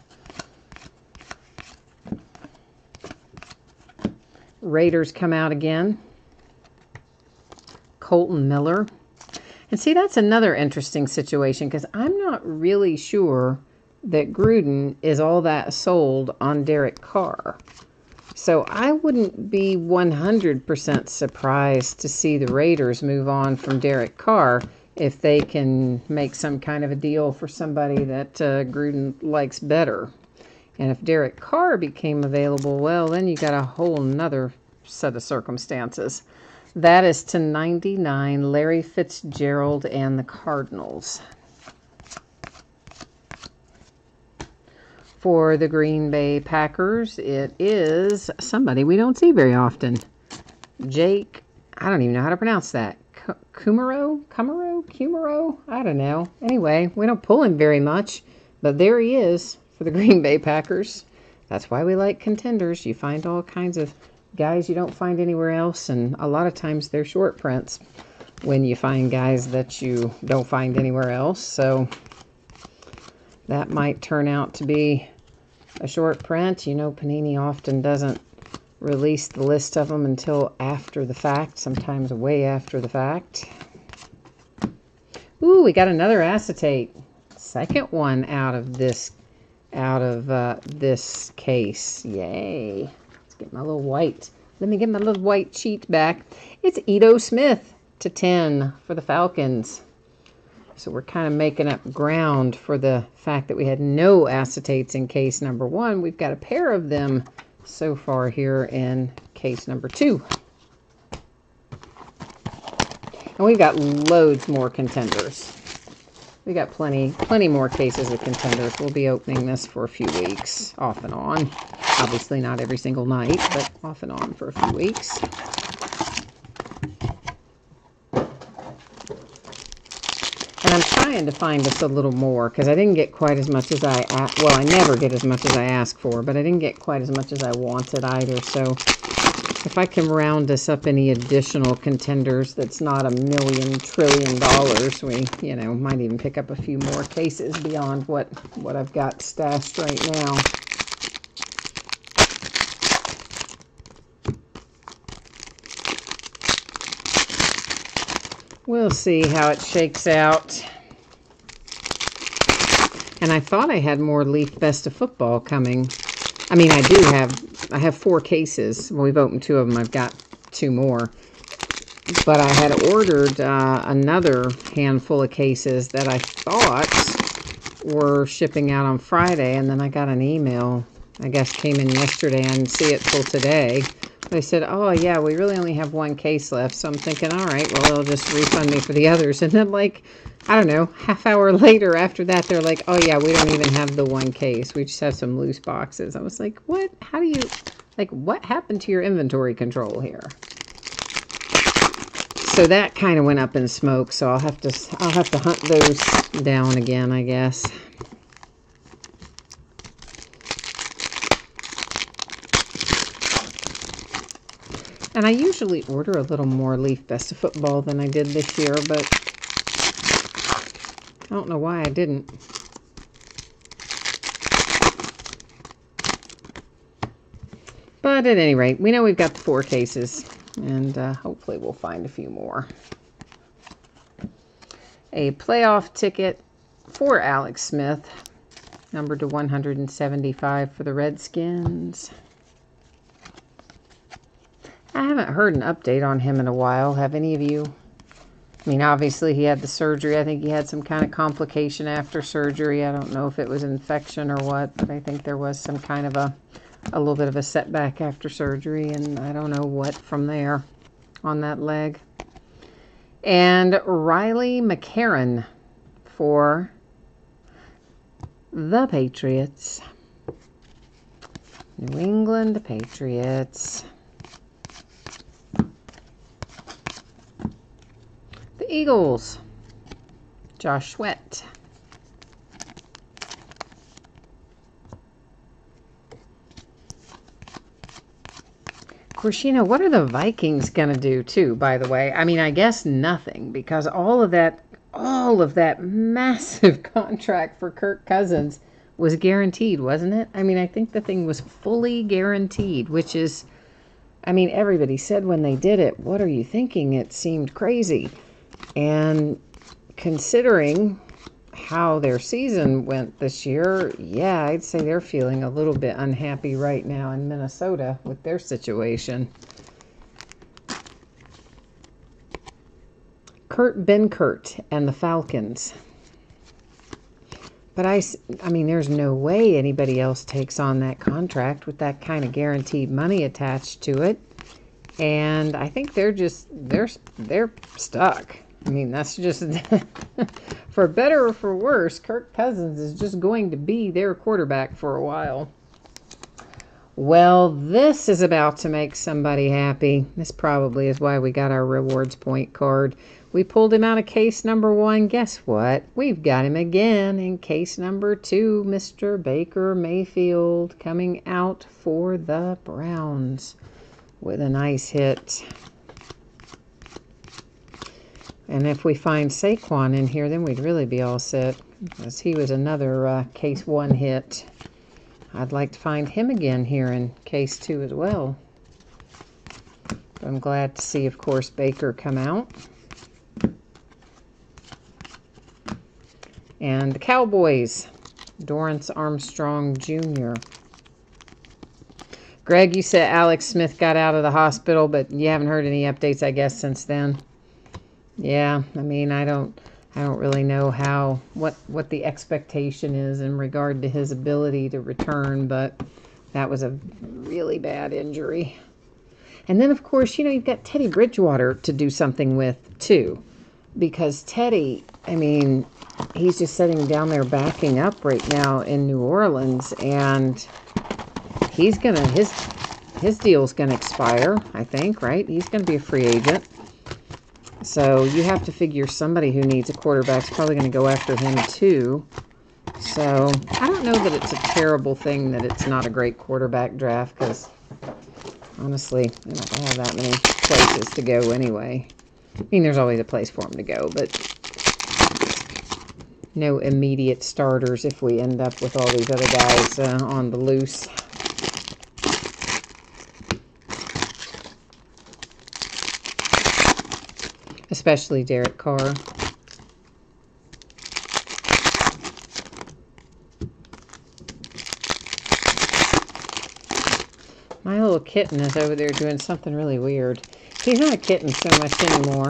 Raiders come out again. Colton Miller. And see, that's another interesting situation because I'm not really sure that Gruden is all that sold on Derek Carr. So I wouldn't be 100% surprised to see the Raiders move on from Derek Carr if they can make some kind of a deal for somebody that Gruden likes better. And if Derek Carr became available, well, then you got a whole nother set of circumstances. That is to 99, Larry Fitzgerald and the Cardinals. For the Green Bay Packers, it is somebody we don't see very often. Jake, I don't even know how to pronounce that. Kumaro? I don't know. Anyway, we don't pull him very much, but there he is for the Green Bay Packers. That's why we like contenders. You find all kinds of guys you don't find anywhere else, and a lot of times they're short prints when you find guys that you don't find anywhere else. So that might turn out to be a short print. You know, Panini often doesn't release the list of them until after the fact, sometimes way after the fact. Ooh, we got another acetate. Second one out of this case. Yay. Let's get my little white. Let me get my little white sheet back. It's Ito Smith to 10 for the Falcons. So we're kind of making up ground for the fact that we had no acetates in case number 1. We've got a pair of them so far here in case number 2. And we've got loads more contenders. We got plenty more cases of contenders. We'll be opening this for a few weeks, off and on. Obviously not every single night, but off and on for a few weeks. And I'm trying to find us a little more, because I didn't get quite as much as well, I never get as much as I ask for, but I didn't get quite as much as I wanted either. So if I can round us up any additional contenders that's not $1 trillion, we, you know, might even pick up a few more cases beyond what I've got stashed right now. We'll see how it shakes out. And I thought I had more Leaf Best of Football coming. I mean, I have 4 cases. Well, we've opened 2 of them. I've got 2 more. But I had ordered another handful of cases that I thought were shipping out on Friday. And then I got an email, I guess came in yesterday. I didn't see it till today. They said, oh, yeah, we really only have 1 case left. So I'm thinking, all right, well, they'll just refund me for the others. And then, like, I don't know, half hour later after that, they're like, oh, yeah, we don't even have the 1 case. We just have some loose boxes. I was like, what? How do you, like, what happened to your inventory control here? So that kind of went up in smoke. So I'll have to hunt those down again, I guess. And I usually order a little more Leaf Best of Football than I did this year, but I don't know why I didn't. But at any rate, we know we've got the 4 cases, and hopefully we'll find a few more. A playoff ticket for Alex Smith, numbered to 175 for the Redskins. I haven't heard an update on him in a while. Have any of you? I mean, obviously he had the surgery. I think he had some kind of complication after surgery. I don't know if it was infection or what, but I think there was some kind of a little bit of a setback after surgery, and I don't know what from there on that leg. And Riley McCarron for the Patriots. New England Patriots. The Eagles, Josh Sweat. Of course, you know, what are the Vikings going to do too, by the way? I mean, I guess nothing, because all of that massive contract for Kirk Cousins was guaranteed, wasn't it? I mean, I think the thing was fully guaranteed, which is, I mean, everybody said when they did it, what are you thinking? It seemed crazy. And considering how their season went this year, yeah, I'd say they're feeling a little bit unhappy right now in Minnesota with their situation. Kurt Benkert and the Falcons. But I mean, there's no way anybody else takes on that contract with that kind of guaranteed money attached to it. And I think they're stuck. I mean, that's just, for better or for worse, Kirk Cousins is just going to be their quarterback for a while. Well, this is about to make somebody happy. This probably is why we got our rewards point card. We pulled him out of case number 1. Guess what? We've got him again in case number 2. Mr. Baker Mayfield coming out for the Browns with a nice hit. And if we find Saquon in here, then we'd really be all set, because he was another case 1 hit. I'd like to find him again here in case 2 as well. But I'm glad to see, of course, Baker come out. And the Cowboys, Dorrance Armstrong Jr. Greg, you said Alex Smith got out of the hospital, but you haven't heard any updates, I guess, since then. Yeah, I mean, I don't I don't really know what the expectation is in regard to his ability to return, but that was a really bad injury. And then, of course, you've got Teddy Bridgewater to do something with, too. Because Teddy, I mean, he's just sitting down there backing up right now in New Orleans, and he's going to, his deal's going to expire, I think, right? He's going to be a free agent. So you have to figure somebody who needs a quarterback's probably going to go after him too. So I don't know that it's a terrible thing that it's not a great quarterback draft, because honestly, they're not going to have that many places to go anyway. I mean, there's always a place for him to go, but no immediate starters if we end up with all these other guys on the loose. Especially Derek Carr. My little kitten is over there doing something really weird. He's not a kitten so much anymore.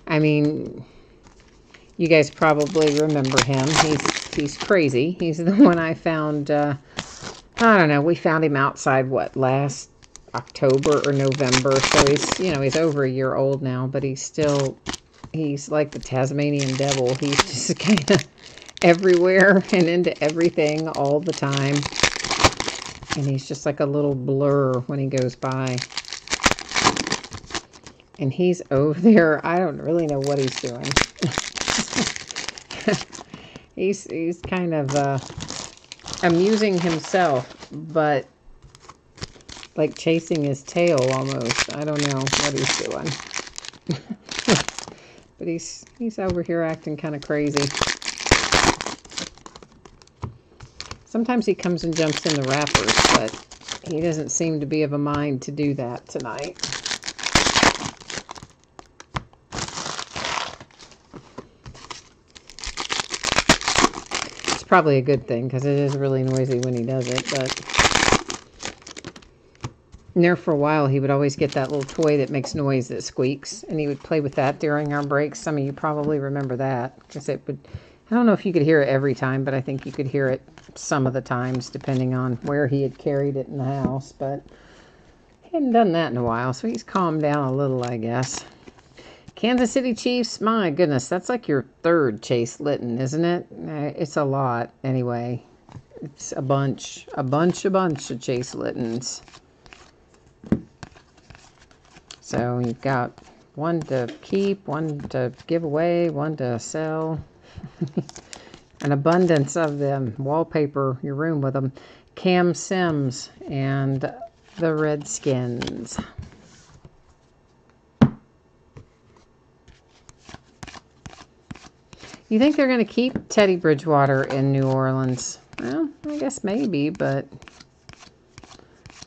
I mean, you guys probably remember him. He's crazy. He's the one I found, I don't know, we found him outside, last October or November, so he's over a year old now, but he's like the Tasmanian devil. He's just kind of everywhere and into everything all the time, and he's just like a little blur when he goes by. And he's over there, I don't really know what he's doing. he's kind of amusing himself, but like chasing his tail almost. I don't know what he's doing. But he's over here acting kind of crazy. Sometimes he comes and jumps in the wrappers, but he doesn't seem to be of a mind to do that tonight. It's probably a good thing, because it is really noisy when he does it, but there for a while, he would always get that little toy that makes noise that squeaks, and he would play with that during our breaks. Some of you probably remember that, because it would, I don't know if you could hear it every time, but I think you could hear it some of the times, depending on where he had carried it in the house, but he hadn't done that in a while, so he's calmed down a little, I guess. Kansas City Chiefs, my goodness, that's like your third Chase Litton, isn't it? It's a lot, anyway. It's a bunch of Chase Littons. So you've got one to keep, one to give away, one to sell. An abundance of them. Wallpaper your room with them. Cam Sims and the Redskins. You think they're going to keep Teddy Bridgewater in New Orleans? Well, I guess maybe, but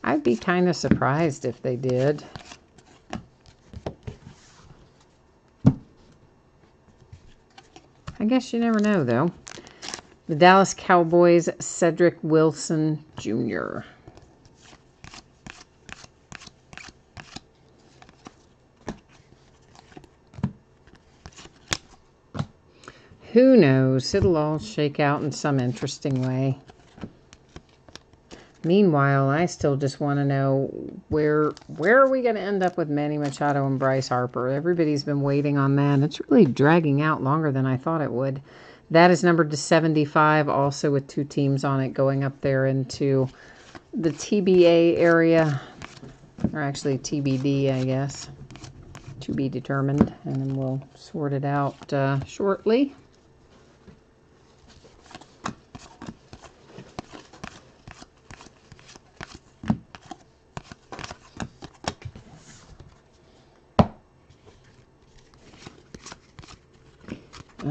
I'd be kind of surprised if they did. I guess you never know, though. The Dallas Cowboys, Cedric Wilson Jr. Who knows? It'll all shake out in some interesting way. Meanwhile, I still just want to know where are we going to end up with Manny Machado and Bryce Harper? Everybody's been waiting on that. It's really dragging out longer than I thought it would. That is numbered to 75, also with 2 teams on it going up there into the TBA area. Or actually TBD, I guess. To be determined. And then we'll sort it out shortly.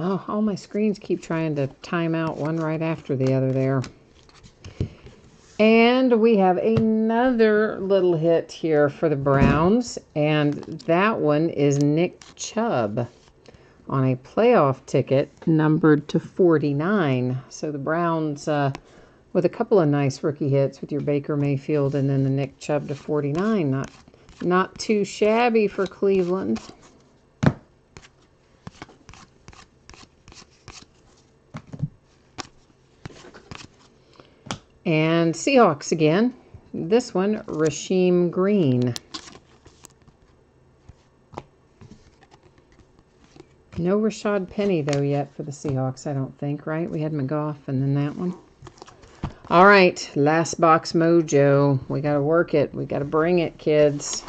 Oh, all my screens keep trying to time out one right after the other there. And we have another little hit here for the Browns. And that one is Nick Chubb on a playoff ticket numbered to 49. So the Browns with a couple of nice rookie hits with your Baker Mayfield and then the Nick Chubb to 49. Not too shabby for Cleveland. And Seahawks again. This one, Rasheem Green. No Rashad Penny, though, yet for the Seahawks, I don't think, right? We had McGough and then that one. All right, last box mojo. We got to work it. We got to bring it, kids.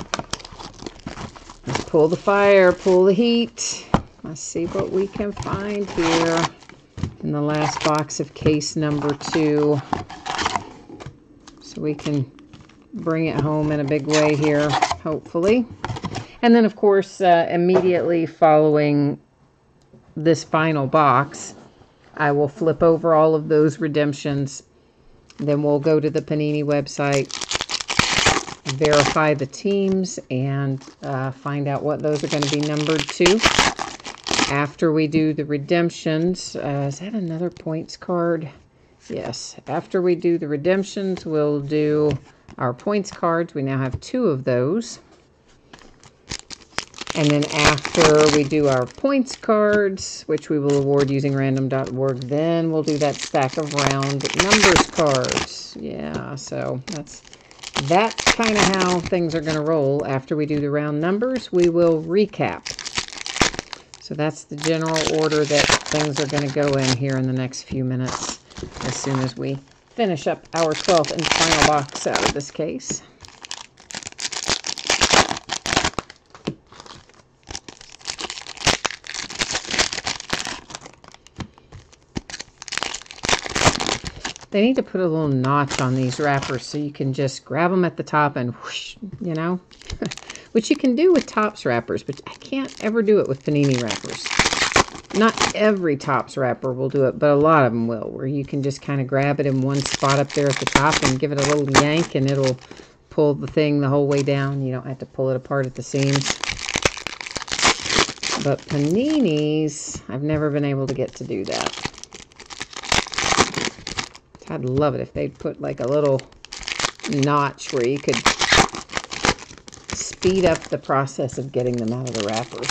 Let's pull the fire, pull the heat. Let's see what we can find here in the last box of case number 2. So we can bring it home in a big way here, hopefully. And then, of course, immediately following this final box, I will flip over all of those redemptions. Then we'll go to the Panini website, verify the teams, and find out what those are going to be numbered to. After we do the redemptions, is that another points card? Yes. After we do the redemptions, we'll do our points cards. We now have 2 of those. And then after we do our points cards, which we will award using random.org, then we'll do that stack of round numbers cards. Yeah, so that's kind of how things are going to roll. After we do the round numbers, we will recap. So that's the general order that things are going to go in here in the next few minutes, as soon as we finish up our 12th and final box out of this case. They need to put a little notch on these wrappers so you can just grab them at the top and whoosh, you know, which you can do with Topps wrappers, but I can't ever do it with Panini wrappers. Not every Topps wrapper will do it, but a lot of them will, where you can just kind of grab it in one spot up there at the top and give it a little yank, and it'll pull the thing the whole way down. You don't have to pull it apart at the seams. But Paninis, I've never been able to get to do that. I'd love it if they'd put like a little notch where you could speed up the process of getting them out of the wrappers.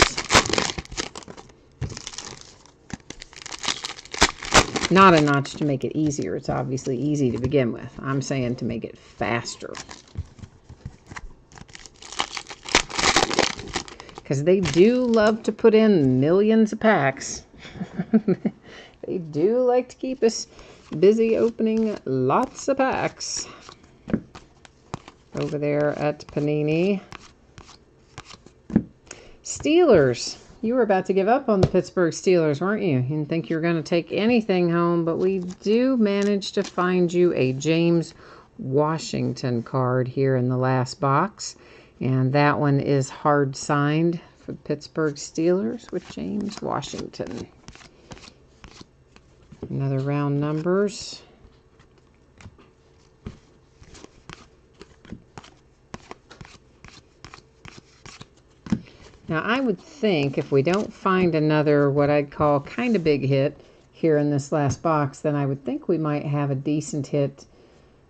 Not a notch to make it easier. It's obviously easy to begin with. I'm saying to make it faster. Because they do love to put in millions of packs. They do like to keep us busy opening lots of packs over there at Panini. Steelers. You were about to give up on the Pittsburgh Steelers, weren't you? You didn't think you were going to take anything home, but we do manage to find you a James Washington card here in the last box. And that one is hard signed for Pittsburgh Steelers with James Washington. Another round numbers. Now, I would think if we don't find another what I'd call kind of big hit here in this last box, then I would think we might have a decent hit.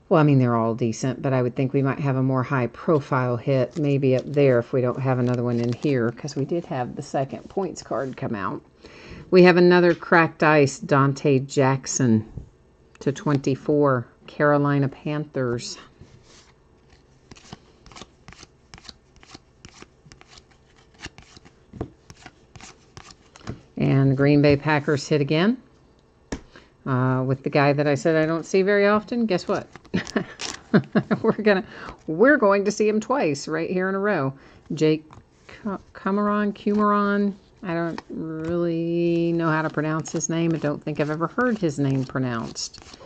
Well, I mean, they're all decent, but I would think we might have a more high-profile hit maybe up there if we don't have another one in here, because we did have the second points card come out. We have another cracked ice, Dante Jackson /24, Carolina Panthers. And Green Bay Packers hit again with the guy that I said I don't see very often. Guess what? we're going to see him twice right here in a row. Jake Kumeron. I don't really know how to pronounce his name. I don't think I've ever heard his name pronounced.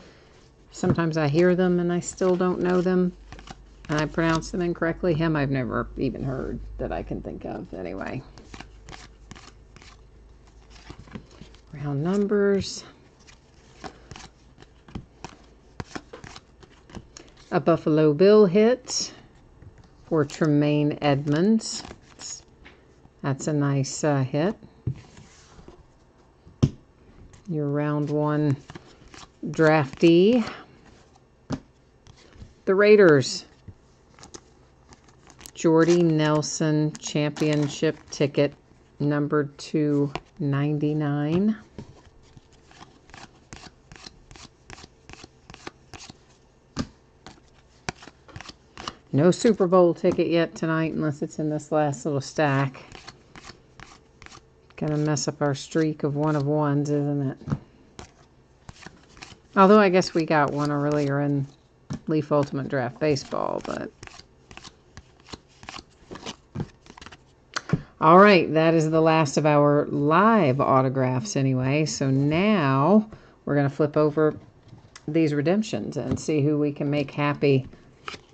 Sometimes I hear them and I still don't know them, and I pronounce them incorrectly. Him I've never even heard that I can think of anyway. Round numbers. A Buffalo Bill hit for Tremaine Edmonds. That's a nice hit. Your round one draftee. The Raiders. Jordy Nelson championship ticket, number 299. No Super Bowl ticket yet tonight unless it's in this last little stack. Gonna mess up our streak of one of ones, isn't it? Although I guess we got one earlier in Leaf Ultimate Draft Baseball, but... All right, that is the last of our live autographs anyway. So now we're going to flip over these redemptions and see who we can make happy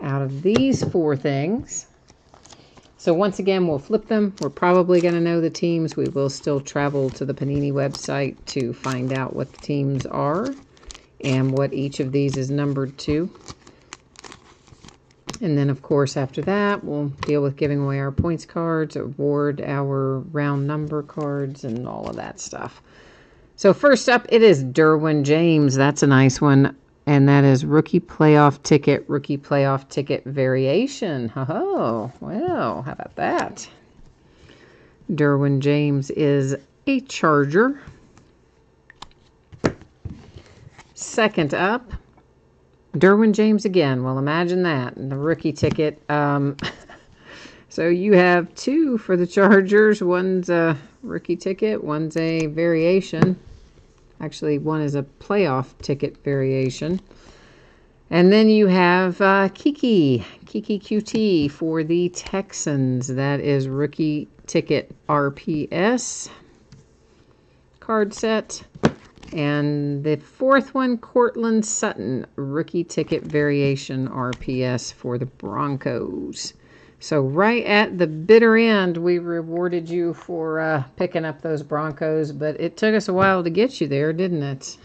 out of these four things. So once again, we'll flip them. We're probably going to know the teams. We will still travel to the Panini website to find out what the teams are and what each of these is numbered to. And then, of course, after that, we'll deal with giving away our points cards, award our round number cards, and all of that stuff. So first up, it is Derwin James. That's a nice one. And that is rookie playoff ticket variation. Oh, well, how about that? Derwin James is a Charger. Second up, Derwin James again. Well, imagine that. The rookie ticket. So you have two for the Chargers. One's a rookie ticket. One's a variation. Actually, one is a playoff ticket variation. And then you have Kiki QT for the Texans. That is rookie ticket RPS card set. And the fourth one, Courtland Sutton, rookie ticket variation RPS for the Broncos. So right at the bitter end, we rewarded you for picking up those Broncos, but it took us a while to get you there, didn't it?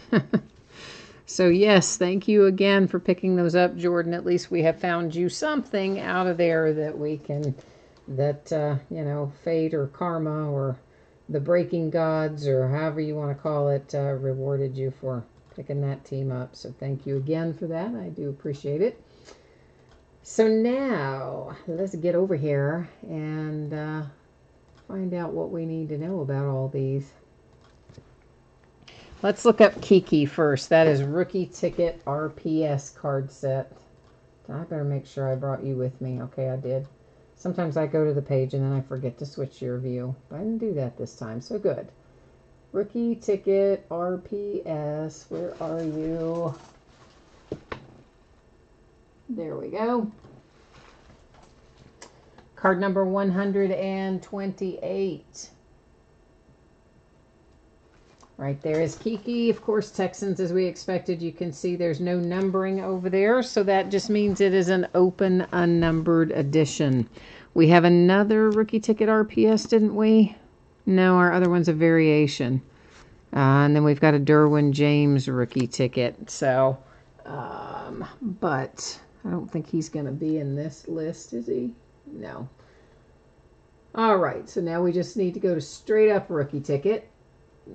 So yes, thank you again for picking those up, Jordan. At least we have found you something out of there that we can, you know, fate or karma or the breaking gods, or however you want to call it, rewarded you for picking that team up. So thank you again for that. I do appreciate it. So now, let's get over here and find out what we need to know about all these. Let's look up Kiki first. That is rookie ticket RPS card set. I better make sure I brought you with me. Okay, I did. Sometimes I go to the page and then I forget to switch your view. But I didn't do that this time, so good. Rookie ticket RPS. Where are you? There we go. Card number 128. Right there is Kiki. Of course, Texans, as we expected. You can see there's no numbering over there, so that just means it is an open, unnumbered edition. We have another rookie ticket RPS, didn't we? No, our other one's a variation. And then we've got a Derwin James rookie ticket. So, but I don't think he's going to be in this list, is he? No. All right, so now we just need to go to straight up rookie ticket.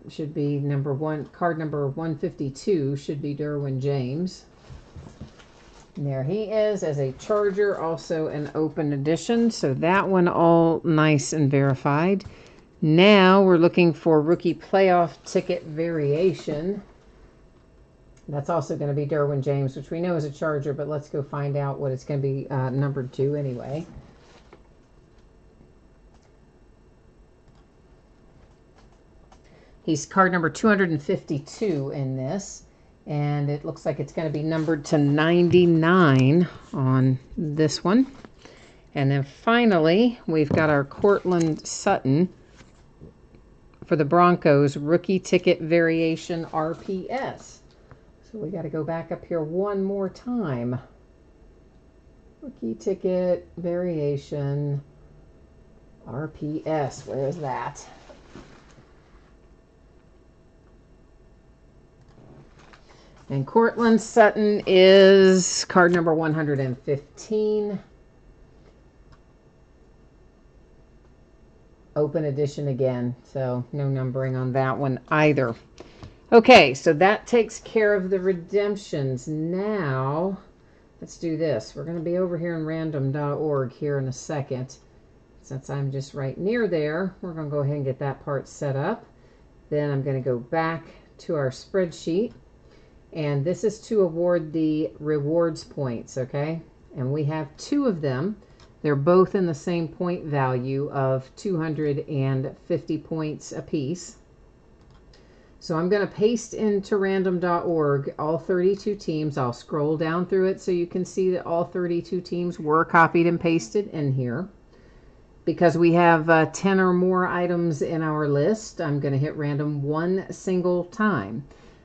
Should be number one, card number 152 should be Derwin James. And there he is as a Charger, also an open edition. So that one all nice and verified. Now we're looking for rookie playoff ticket variation. That's also going to be Derwin James, which we know is a Charger, but let's go find out what it's going to be numbered to anyway. He's card number 252 in this, and it looks like it's going to be numbered to 99 on this one. And then finally, we've got our Courtland Sutton for the Broncos, rookie ticket variation RPS. So we got to go back up here one more time. Rookie ticket variation RPS. Where is that? And Courtland Sutton is card number 115. Open edition again, so no numbering on that one either. Okay, so that takes care of the redemptions. Now, let's do this. We're going to be over here in random.org here in a second. Since I'm just right near there, we're going to go ahead and get that part set up. Then I'm going to go back to our spreadsheet. And this is to award the rewards points, okay? and we have 2 of them. They're both in the same point value of 250 points apiece. So I'm going to paste into random.org all 32 teams. I'll scroll down through it so you can see that all 32 teams were copied and pasted in here. Because we have 10 or more items in our list, I'm going to hit random 1 single time.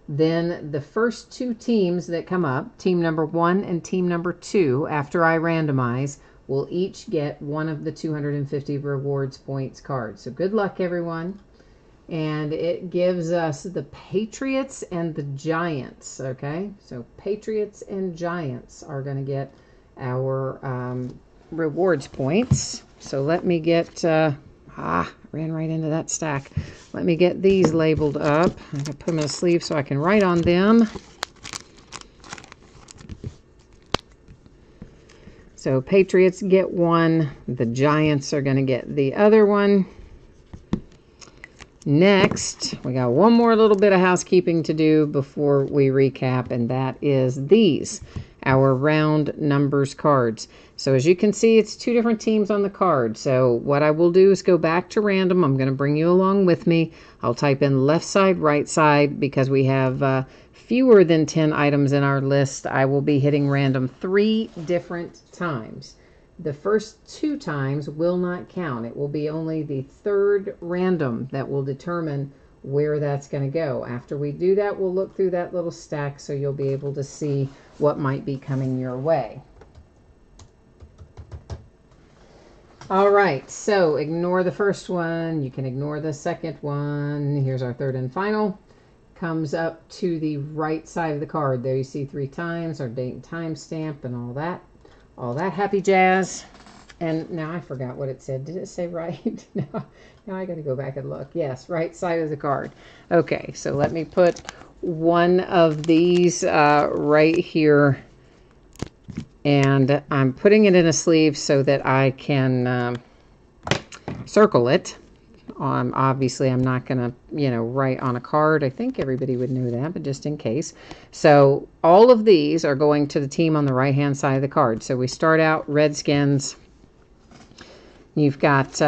Then the first 2 teams that come up, team number 1 and team number 2, after I randomize, will each get one of the 250 rewards points cards. So good luck, everyone. And it gives us the Patriots and the Giants, okay? So Patriots and Giants are going to get our rewards points. So let me get, ran right into that stack. Let me get these labeled up. I'm going to put them in a sleeve so I can write on them. So Patriots get one. The Giants are going to get the other one. Next, we got one more little bit of housekeeping to do before we recap, and that is these, our round numbers cards. So as you can see, it's 2 different teams on the card. So what I will do is go back to random. I'm going to bring you along with me. I'll type in left side, right side, because we have fewer than 10 items in our list. I will be hitting random 3 different times. The first 2 times will not count. It will be only the 3rd random that will determine where that's going to go. After we do that, we'll look through that little stack so you'll be able to see what might be coming your way. All right, so ignore the first one. You can ignore the second one. Here's our 3rd and final. Comes up to the right side of the card. There you see 3 times, our date and time stamp and all that happy jazz. And now I forgot what it said. Did it say right? Now I got to go back and look. Yes, right side of the card. Okay, so let me put one of these right here. And I'm putting it in a sleeve so that I can circle it. Obviously, I'm not going to, write on a card. I think everybody would know that, but just in case. So all of these are going to the team on the right-hand side of the card. So we start out Redskins. You've got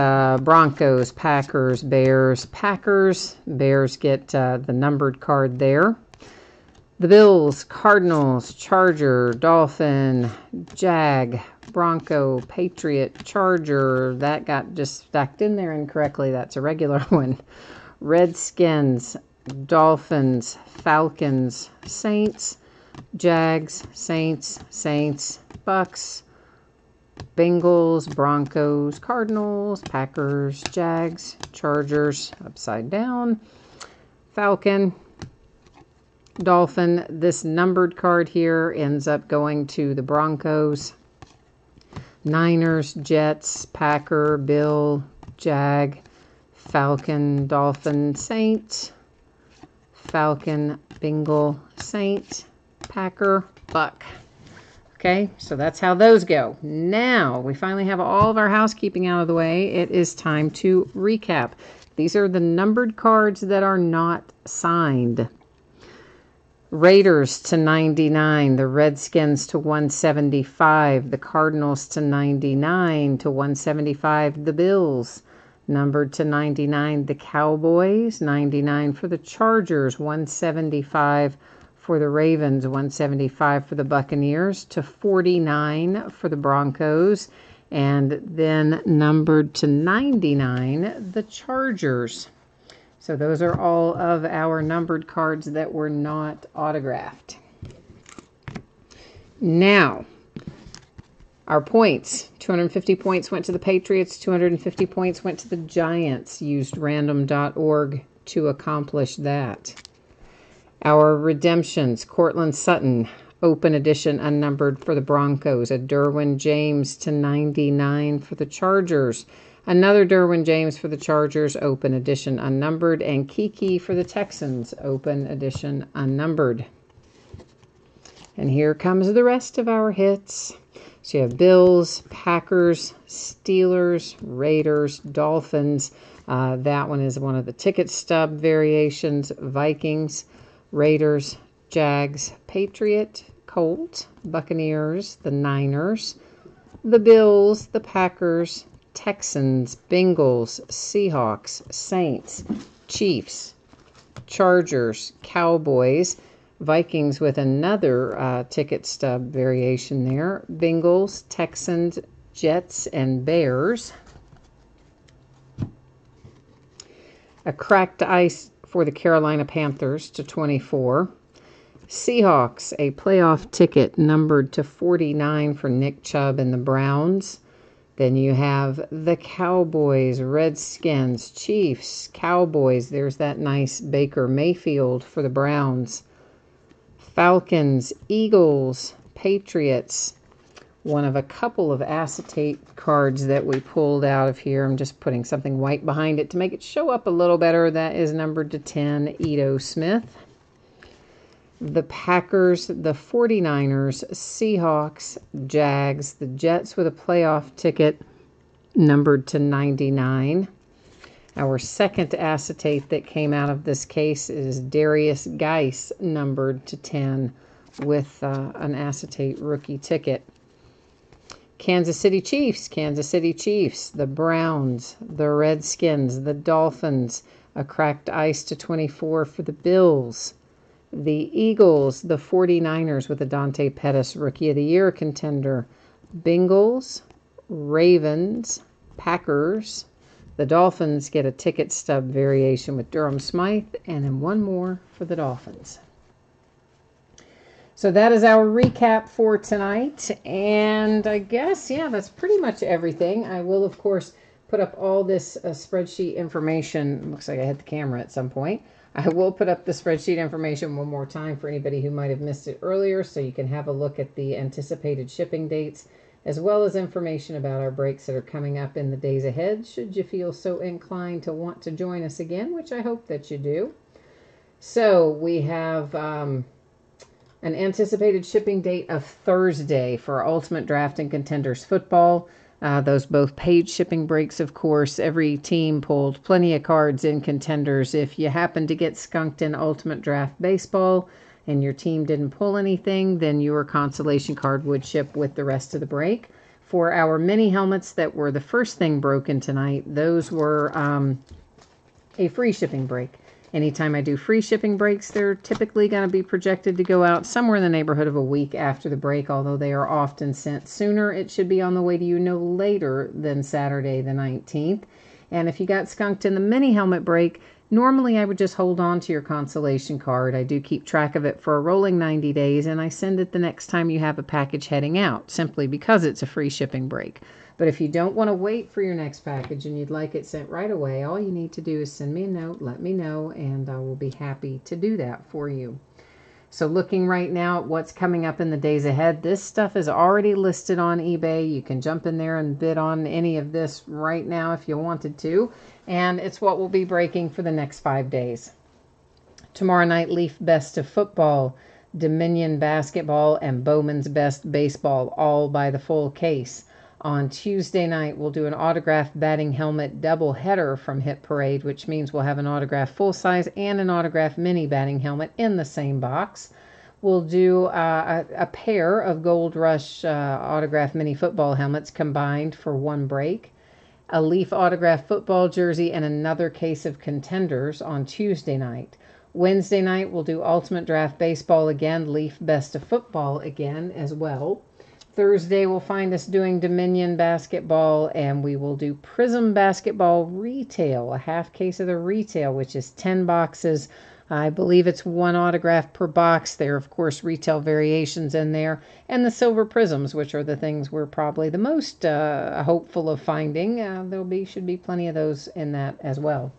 Broncos, Packers, Bears. Bears get the numbered card there. The Bills, Cardinals, Charger, Dolphin, Jag, Bronco, Patriot, Charger. That got just stacked in there incorrectly. That's a regular one. Redskins, Dolphins, Falcons, Saints, Jags, Saints, Bucks, Bengals, Broncos, Cardinals, Packers, Jags, Chargers, upside down, Falcon, Dolphin. This numbered card here ends up going to the Broncos, Niners, Jets, Packer, Bill, Jag, Falcon, Dolphin, Saint, Falcon, Bengal, Saint, Packer, Buck. Okay, so that's how those go. Now, we finally have all of our housekeeping out of the way. It is time to recap. These are the numbered cards that are not signed. Raiders to 99, the Redskins to 175, the Cardinals to 99 to 175, the Bills numbered to 99, the Cowboys 99 for the Chargers, 175 for the Ravens, 175 for the Buccaneers, to 49 for the Broncos, and then numbered to 99, the Chargers. So those are all of our numbered cards that were not autographed. Now, our points. 250 points went to the Patriots. 250 points went to the Giants. Used random.org to accomplish that. Our redemptions. Cortland Sutton, open edition unnumbered for the Broncos. A Derwin James to 99 for the Chargers. Another Derwin James for the Chargers, open edition unnumbered, and Kiki for the Texans, open edition unnumbered. And here comes the rest of our hits. So you have Bills, Packers, Steelers, Raiders, Dolphins. That one is one of the ticket stub variations. Vikings, Raiders, Jags, Patriot, Colts, Buccaneers, the Niners, the Bills, the Packers, Texans, Bengals, Seahawks, Saints, Chiefs, Chargers, Cowboys, Vikings with another ticket stub variation there, Bengals, Texans, Jets, and Bears. A cracked ice for the Carolina Panthers to 24. Seahawks, a playoff ticket numbered to 49 for Nick Chubb and the Browns. Then you have the Cowboys, Redskins, Chiefs, Cowboys. There's that nice Baker Mayfield for the Browns. Falcons, Eagles, Patriots. One of a couple of acetate cards that we pulled out of here. I'm just putting something white behind it to make it show up a little better. That is numbered to 10, Ito Smith. The Packers, the 49ers, Seahawks, Jags, the Jets with a playoff ticket numbered to 99. Our second acetate that came out of this case is Darius Geis, numbered to 10 with an acetate rookie ticket. Kansas City Chiefs, the Browns, the Redskins, the Dolphins, a cracked ice to 24 for the Bills. The Eagles, the 49ers with a Dante Pettis Rookie of the Year contender. Bengals, Ravens, Packers. The Dolphins get a ticket stub variation with Durham Smythe, and then one more for the Dolphins. So that is our recap for tonight. And I guess, yeah, that's pretty much everything. I will, of course, put up all this spreadsheet information. Looks like I hit the camera at some point. I will put up the spreadsheet information one more time for anybody who might have missed it earlier, so you can have a look at the anticipated shipping dates, as well as information about our breaks that are coming up in the days ahead, should you feel so inclined to want to join us again, which I hope that you do. So we have an anticipated shipping date of Thursday for Ultimate Draft and Contenders Football. Those both paid shipping breaks, of course. Every team pulled plenty of cards in Contenders. If you happen to get skunked in Ultimate Draft Baseball and your team didn't pull anything, then your consolation card would ship with the rest of the break. For our mini helmets that were the first thing broken tonight, those were a free shipping break. Anytime I do free shipping breaks, they're typically going to be projected to go out somewhere in the neighborhood of a week after the break, although they are often sent sooner. It should be on the way to you no later than Saturday the 19th. And if you got skunked in the mini helmet break, normally I would just hold on to your consolation card. I do keep track of it for a rolling 90 days, and I send it the next time you have a package heading out, simply because it's a free shipping break. But if you don't want to wait for your next package and you'd like it sent right away, all you need to do is send me a note, let me know, and I will be happy to do that for you. So looking right now at what's coming up in the days ahead, this stuff is already listed on eBay. You can jump in there and bid on any of this right now if you wanted to. And it's what will be breaking for the next 5 days. Tomorrow night, Leaf Best of Football, Dominion Basketball, and Bowman's Best Baseball, all by the full case. On Tuesday night, we'll do an autographed batting helmet double header from Hit Parade, which means we'll have an autographed full-size and an autographed mini batting helmet in the same box. We'll do a pair of Gold Rush autographed mini football helmets combined for one break, a Leaf autographed football jersey, and another case of Contenders on Tuesday night. Wednesday night, we'll do Ultimate Draft Baseball again, Leaf Best of Football again as well. Thursday, we'll find us doing Dominion Basketball, and we will do Prism Basketball Retail, a half case of the retail, which is 10 boxes. I believe it's one autograph per box. There are, of course, retail variations in there. And the silver prisms, which are the things we're probably the most hopeful of finding. Should be plenty of those in that as well.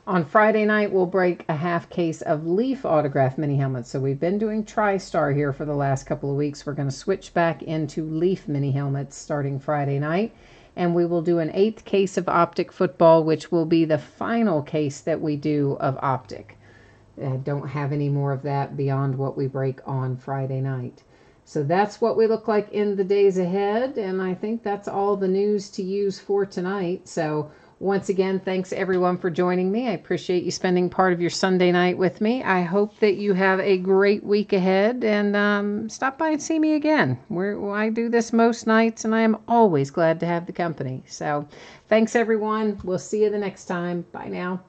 On Friday night, we'll break a half case of Leaf autograph mini helmets. So we've been doing TriStar here for the last couple of weeks. We're going to switch back into Leaf mini helmets starting Friday night. And we will do an 8th case of Optic Football, which will be the final case that we do of Optic. I don't have any more of that beyond what we break on Friday night. So that's what we look like in the days ahead. And I think that's all the news to use for tonight. So Once again, thanks everyone for joining me. I appreciate you spending part of your Sunday night with me. I hope that you have a great week ahead, and stop by and see me again. I do this most nights, and I am always glad to have the company. So thanks everyone. We'll see you the next time. Bye now.